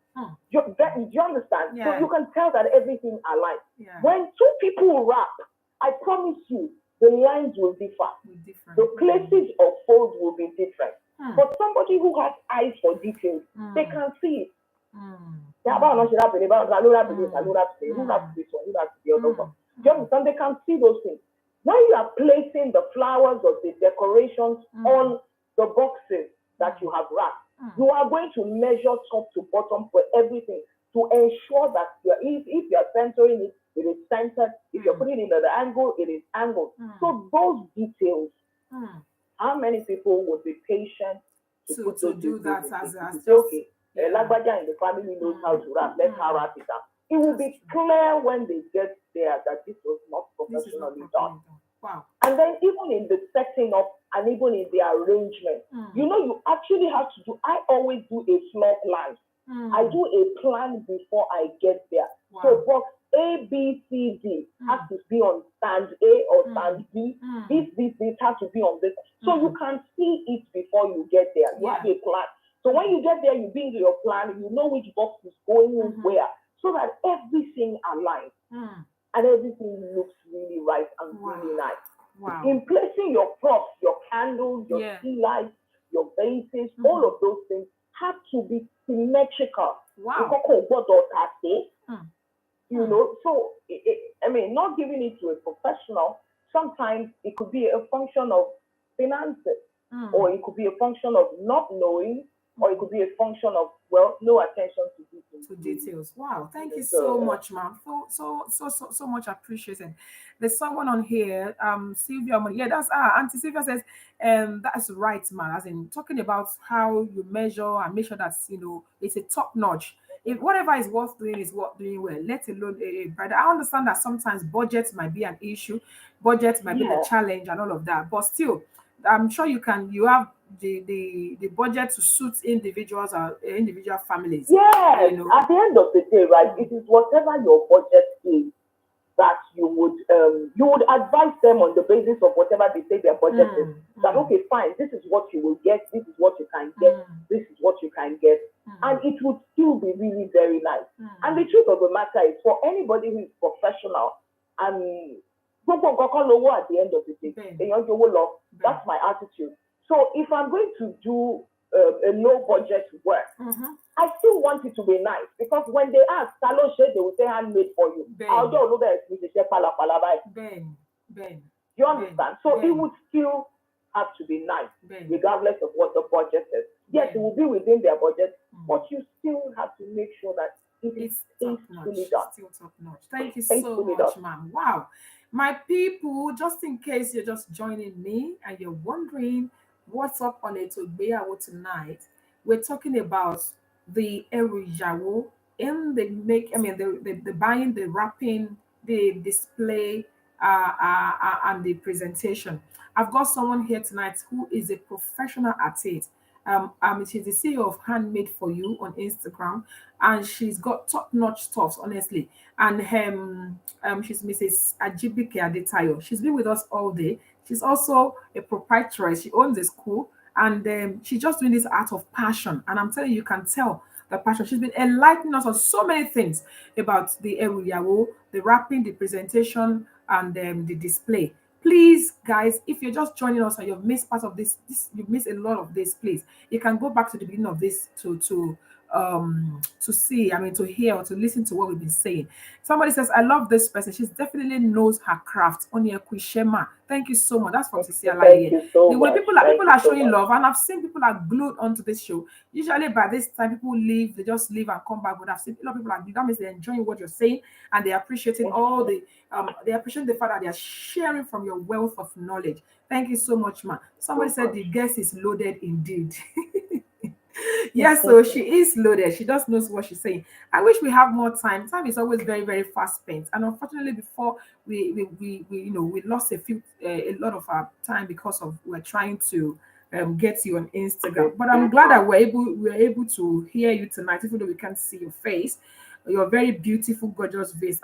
you understand? Yeah. So you can tell that everything aligns. Yeah. When 2 people rap, I promise you, the lines will differ. The places of folds will be different. But somebody who has eyes for details, they can see it. They can see those things. When you are placing the flowers or the decorations on the boxes that you have wrapped, you are going to measure top to bottom for everything to ensure that if you are centering it, it is centered. If you're putting it at the angle, it is angled. So those details, how many people would be patient to do that as okay? Lagbaja in the family knows how to wrap. Let's wrap it up. It will be clear when they get there that this was not professionally done. Wow. And then even in the setting up and even in the arrangement, you actually have to do, I always do a floor plan. I do a plan before I get there. Wow. So box A, B, C, D has to be on stand A or stand B. These have to be on this. So you can see it before you get there. You have a plan. So when you get there, you bring your plan, you know which box is going where, so that everything aligns and everything looks really right and really nice. Wow. In placing your props, your candles, your tea lights, your vases, all of those things have to be symmetrical. Wow. So not giving it to a professional, sometimes it could be a function of finances, or it could be a function of not knowing, or it could be a function of, no attention to details. Wow, thank you so much, ma'am. So much appreciated. There's someone on here, Sylvia. Yeah, that's Auntie Sylvia says, that's right, man. As in talking about how you measure and make sure that it's a top notch. If whatever is worth doing is worth doing well, let alone a brother. I understand that sometimes budget might be an issue, budget might be the challenge and all of that, but still, I'm sure you have the budget to suit individuals or individual families. Yes, at the end of the day, right, it is whatever your budget is that you would advise them on the basis of whatever they say their budget is. That okay, fine, this is what you will get, this is what you can get, this is what you can get, and it would still be really very nice. And the truth of the matter is, for anybody who is professional, at the end of the day, that's my attitude. So if I'm going to do a low budget work, I still want it to be nice, because when they ask, they will say handmade for you. You understand? So it would still have to be nice, regardless of what the budget is. Yes, it will be within their budget, but you still have to make sure that it's fully done. Still top notch. Thank you so much, ma'am. Wow. My people, just in case you're just joining me and you're wondering what's up on Eto Igbeyawo tonight, we're talking about the Eto Igbeyawo in the the buying, the wrapping, the display, and the presentation. I've got someone here tonight who is a professional artist. She's the CEO of Handmade for You on Instagram, and she's got top-notch stuff, honestly. And she's Mrs. Ajibike Adetayo. She's been with us all day. She's also a proprietress. She owns a school, and she's just doing this art of passion. And I'm telling you, you can tell the passion. She's been enlightening us on so many things about the Eruyawo, the wrapping, the presentation, and the display. Please, guys, if you're just joining us and you've missed part of you've missed a lot of this, please, you can go back to the beginning of this to see, to hear or to listen to what we've been saying. Somebody says, I love this person. She definitely knows her craft. Onyekuishema. Thank you so much. That's from Cecilia. Thank you so The way much. people are showing love, and I've seen people are glued onto this show. Usually by this time, people leave, they just leave and come back. But I've seen a lot of people are glued. That means they're enjoying what you're saying and they're appreciating all the they appreciate the fact that they're sharing from your wealth of knowledge. Thank you so much, ma. Somebody said the guest is loaded indeed. Yes, so she is loaded. She just knows what she's saying. I wish we have more time. Time is always very, very fast spent, and unfortunately, before we lost a lot of our time because of we're trying to get you on Instagram. But I'm glad that we're able to hear you tonight, even though we can't see your face. Your very beautiful, gorgeous face.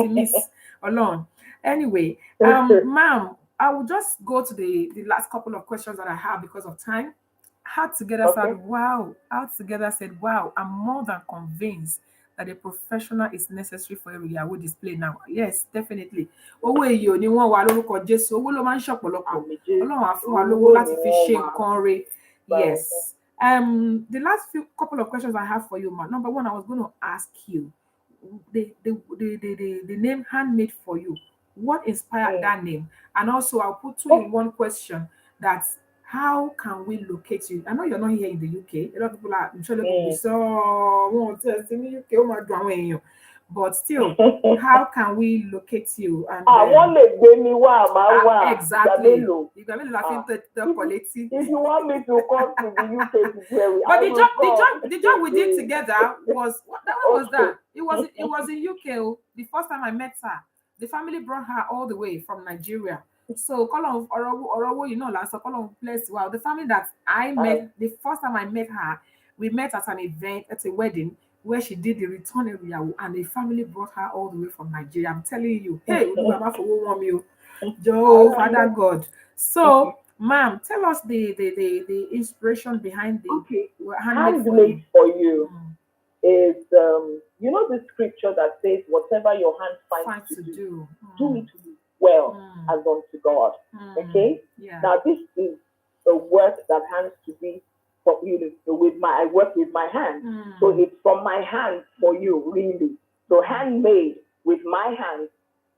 Miss alone. Anyway, ma'am, I will just go to the last couple of questions that I have because of time. Heart Together said, wow. Heart Together said, wow, I'm more than convinced that a professional is necessary for a Ìyàwó display now. Yes, definitely. Owó èyí ni wọ́n wà lórúkọ Jésù. Owó ló máa ń ṣọ̀pọ̀lọpọ̀. Ọlọ́run á fún wa lówó láti fi ṣe nǹkan rẹ̀. Yes. The last couple of questions I have for you, ma. Number one, I was going to ask you the name Handmade for You. What inspired that name? And also, I'll put two in one question. That's how can we locate you? I know you're not here in the UK. A lot of people are, I'm sure, looking UK, but still, how can we locate you? And exactly. If you want me to come to the UK to Jerry, but the job we did together was that? It was in UK. The first time I met her, the family brought her all the way from Nigeria. So Column Orowo, last Column place. Wow, the family that I met, the first time I met her, we met at an event at a wedding where she did the return area, and the family brought her all the way from Nigeria. I'm telling you, hey, Joe, Father God. So, ma'am, tell us the inspiration behind the Handmade for You is the scripture that says, whatever your hand finds to do it well as unto God. Okay? Yeah. Now this is the work that has to be for you. I work with my hands. So it's from my hands for you, really. So handmade with my hands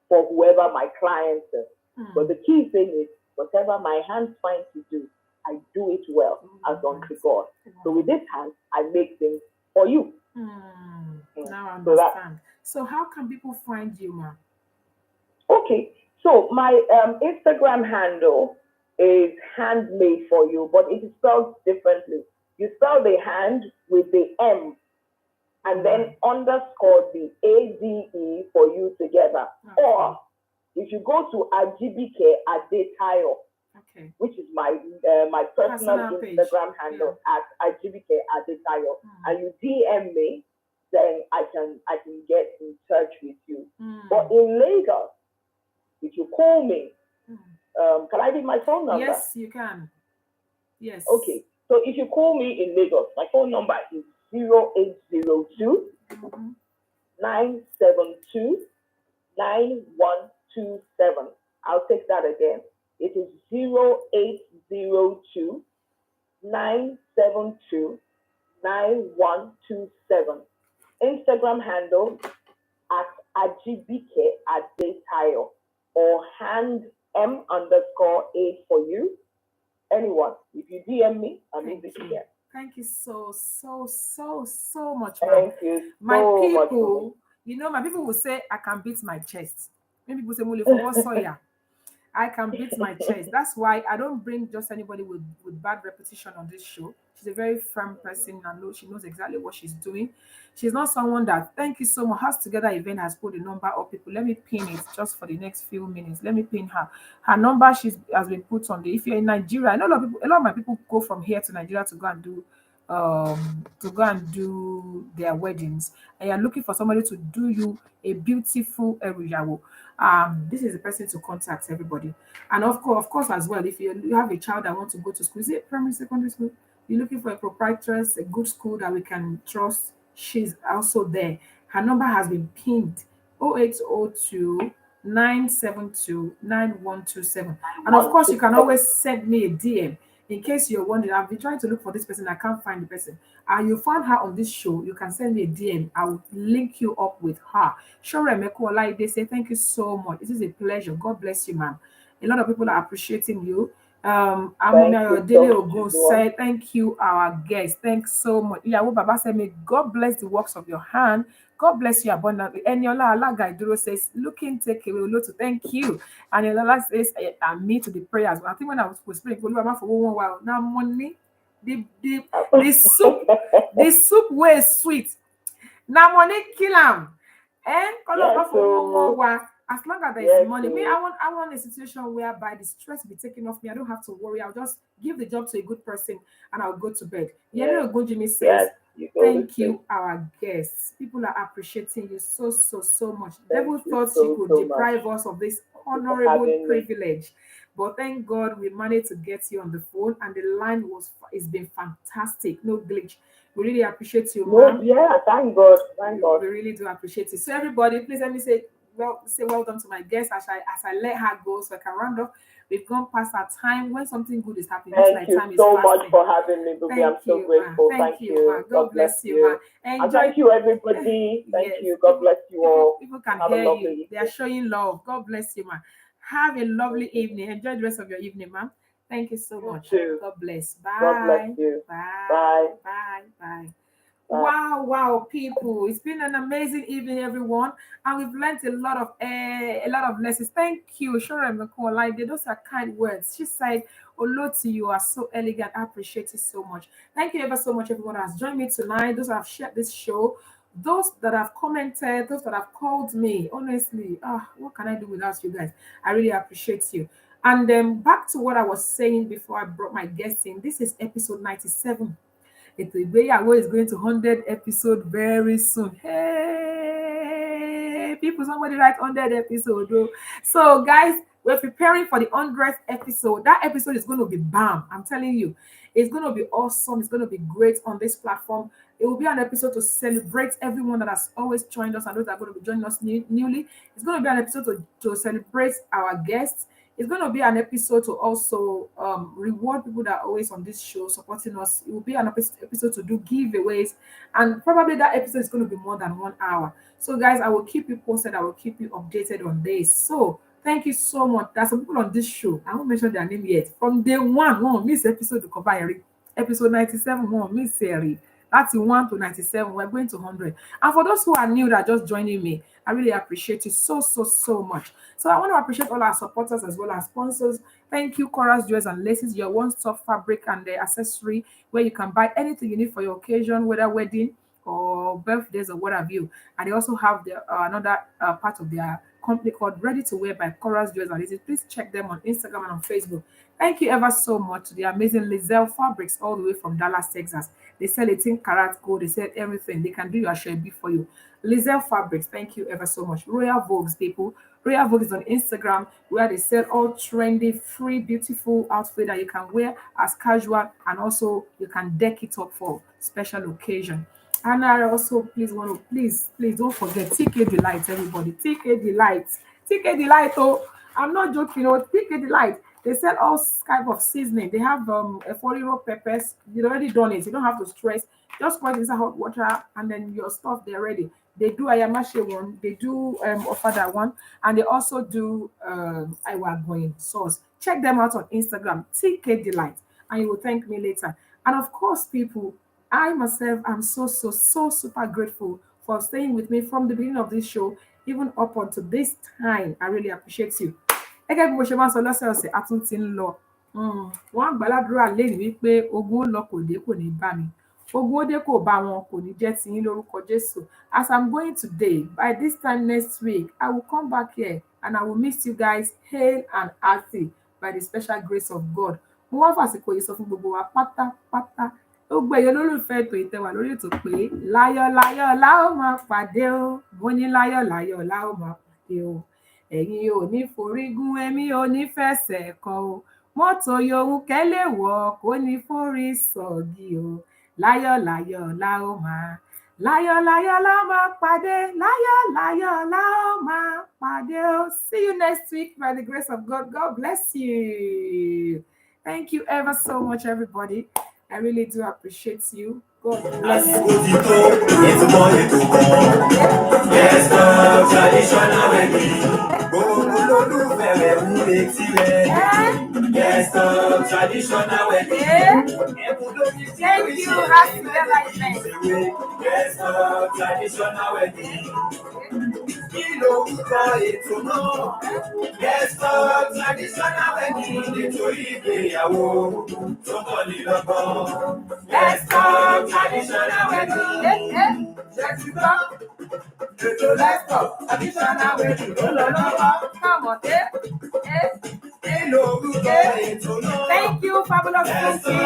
for whoever my client is. But the key thing is, whatever my hands find to do, I do it well as unto God. So with this hand, I make things for you. Now I understand. So how can people find you, ma'am? Okay, so my Instagram handle is Handmade for You, but it is spelled differently. You spell the hand with the M and then underscore the ADE for you together. Okay. Or if you go to Ajibike Adetayo, which is my personal Instagram handle at Ajibike Adetayo, and you DM me, then I can get in touch with you. But in Lagos, if you call me, can I give my phone number? Yes, you can. Yes. Okay. So if you call me in Lagos, my phone number is 0802 972 9127. I'll take that again. It is 0802 972 9127. Instagram handle at Ajibike Adetayo or hand M_8 for you. Anyone, if you DM me, I'm in the here. Thank you so much. Thank you. My people, You know, my people will say I can beat my chest. Many people say, "Mule for what Sawyer?" I can beat my chest. That's why I don't bring just anybody with bad reputation on this show. She's a very firm person and she knows exactly what she's doing. She's not someone that, thank you so much, Has Together event has put a number of people. Let me pin it just for the next few minutes. Let me pin her. Her number has been put on the, if you're in Nigeria, I know a lot of my people go from here to Nigeria to go and do their weddings, and you're looking for somebody to do you a beautiful Eto, this is the person to contact, everybody. And of course, as well, if you have a child that wants to go to school, is it primary, secondary school? You're looking for a proprietress, a good school that we can trust. She's also there. Her number has been pinned: 0802 972 9127. And of course, you can always send me a DM in case you're wondering. I've been trying to look for this person, I can't find the person. You found her on this show, you can send me a DM. I will link you up with her. Shore Mekuola, they say thank you so much. This is a pleasure. God bless you, ma'am. A lot of people are appreciating you. Amuna Dele Ogun said, thank you, our guest. Thanks so much. Iyawo Baba said, may God bless the works of your hand. God bless you abundantly. Eniola Alaga Iduro says, looking take away, to thank you. And Eniola says, and me to the prayers. I think when I was praying, for one while, now money, the soup was sweet. Now money kill him. And as long as there is money, me, I want a situation whereby the stress be taken off me. I don't have to worry. I'll just give the job to a good person and I'll go to bed. Yemi Ogunjimi says, thank you, our guests. People are appreciating you so much. The devil thought she could deprive us of this honorable privilege. But thank God we managed to get you on the phone, and the line it's been fantastic. No glitch. We really appreciate you, ma'am. Yeah, thank God. Thank God. We really do appreciate it. So everybody, please let me say well done to my guest as I let her go so I can round off. We've gone past our time. When something good is happening, thank you so much for having me, Bubi. I'm so grateful. Thank you. God bless you. And thank you, everybody. Thank you. God bless you all. People can hear you. They are showing love. God bless you, man. Have a lovely evening. Enjoy the rest of your evening, ma'am. Thank you so much. God bless. Bye. God bless you. Bye. Bye. Wow, people! It's been an amazing evening, everyone, and we've learned a lot of lessons. Thank you, Shore Mekuola. Those are kind words. She said, "Oloti, you are so elegant. I appreciate it so much. Thank you ever so much, everyone who has joined me tonight. Those that have shared this show, those that have commented, those that have called me. Honestly, what can I do without you guys? I really appreciate you." And then back to what I was saying before I brought my guests in. This is episode 97. Eto Igbeyawo is going to 100 episode very soon. Hey, people, somebody write 100 episode. Oh. So, guys, we're preparing for the 100th episode. That episode is going to be bam. I'm telling you, it's going to be awesome. It's going to be great on this platform. It will be an episode to celebrate everyone that has always joined us and those that are going to be joining us newly. It's going to be an episode to celebrate our guests. It's going to be an episode to also reward people that are always on this show supporting us. It will be an episode to do giveaways, and probably that episode is going to be more than 1 hour. So, guys, I will keep you posted. I will keep you updated on this. So, thank you so much. There's some people on this show. I won't mention their name yet. From day one, miss episode to cover episode 97, miss Seri. That's 1 to 97. We're going to 100. And for those who are new that are just joining me, I really appreciate you so much. So I want to appreciate all our supporters as well as sponsors. Thank you, Cora's Jewels and Laces, your one-stop fabric and the accessory where you can buy anything you need for your occasion, whether wedding or birthdays or what have you. And they also have another part of their company called Ready to Wear by Cora's Jewels and Laces. Please check them on Instagram and on Facebook. Thank you ever so much to the amazing Lizelle Fabrics all the way from Dallas, Texas. They sell 18 karat gold. They sell everything. They can do your shape for you. Lizelle Fabrics, thank you ever so much. Royal Vogues, people. Royal Vogue is on Instagram where they sell all trendy, free, beautiful outfit that you can wear as casual, and also you can deck it up for special occasion. And I also please don't forget TK Delight, everybody. TK Delight. Oh, I'm not joking. TK Delight. They sell all type of seasoning. They have a 40-row peppers. You've already done it. You don't have to stress. Just put it inside hot water and then your stuff, they're ready. They do ayamashe one. They do ofada one. And they also do IYAWO sauce. Check them out on Instagram. TK Delight. And you will thank me later. And of course, people, I myself am so super grateful for staying with me from the beginning of this show, even up until this time. I really appreciate you. Gẹ́gẹ́ bí mo ṣe máa ń sọ lọ́sẹ̀ọ̀sẹ̀, a tún ti ń lọ. Wọ́n gbàládùra lẹ́nu wípé ogun ó lọ kò dé kò ní bá mi. Ogun ó dé kò bá wọn kò ní jẹ́ tiyín lórúkọ Jésù. As I'm going today, by this time next week, I will come back here and I will miss you guys hale and healthy by the special grace of God. Mo wá fàsìkò yìí sọ fún gbogbo wa pátápátá. Ó gbé ẹyọ lólùfẹ́ ètò ìtẹ̀wà lórí ètò pé láyọ̀ la ó máa pàdé o. Mo ní láyọ̀ la ó máa pàdé o. Ẹ̀yin ò ní forígun, èmi ò ní fẹsẹ̀ kọ o. Mọ́tò yòówù kẹ́lẹ́ wọ̀ kó ní forí sọ̀gì o. Láyọ̀ la ó máa pàdé. Láyọ̀ la ó máa pàdé o. See you next week by the grace of God. God bless you. Thank you ever so much, everybody. I really do appreciate you. God bless you. Traditional wedding. Yes, traditional wedding. Thank you, Happy Development. Yes, traditional wedding. Yes, traditional wedding. Eto Igbeyawo. Yes, traditional wedding. Let's go. Traditional wedding. Come on, Thank you, fabulous cooking.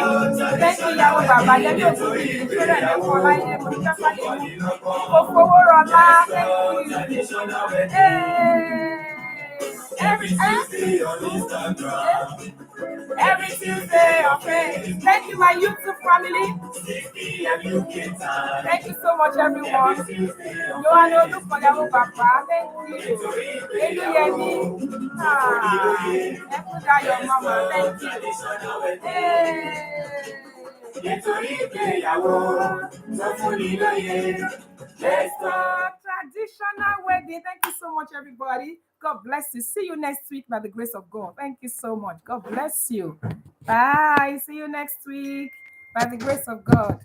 Thank you, IYAWO Baba. Thank you, Every Tuesday on Instagram. Every Tuesday, okay. Thank you, my YouTube family. Thank you so much, everyone. You are no look for IYAWO Baba. Thank you. Eluyemi. Your mama. Thank you. Traditional wedding. Thank you so much, everybody. God bless you. See you next week by the grace of God. Thank you so much. God bless you. Bye. See you next week by the grace of God.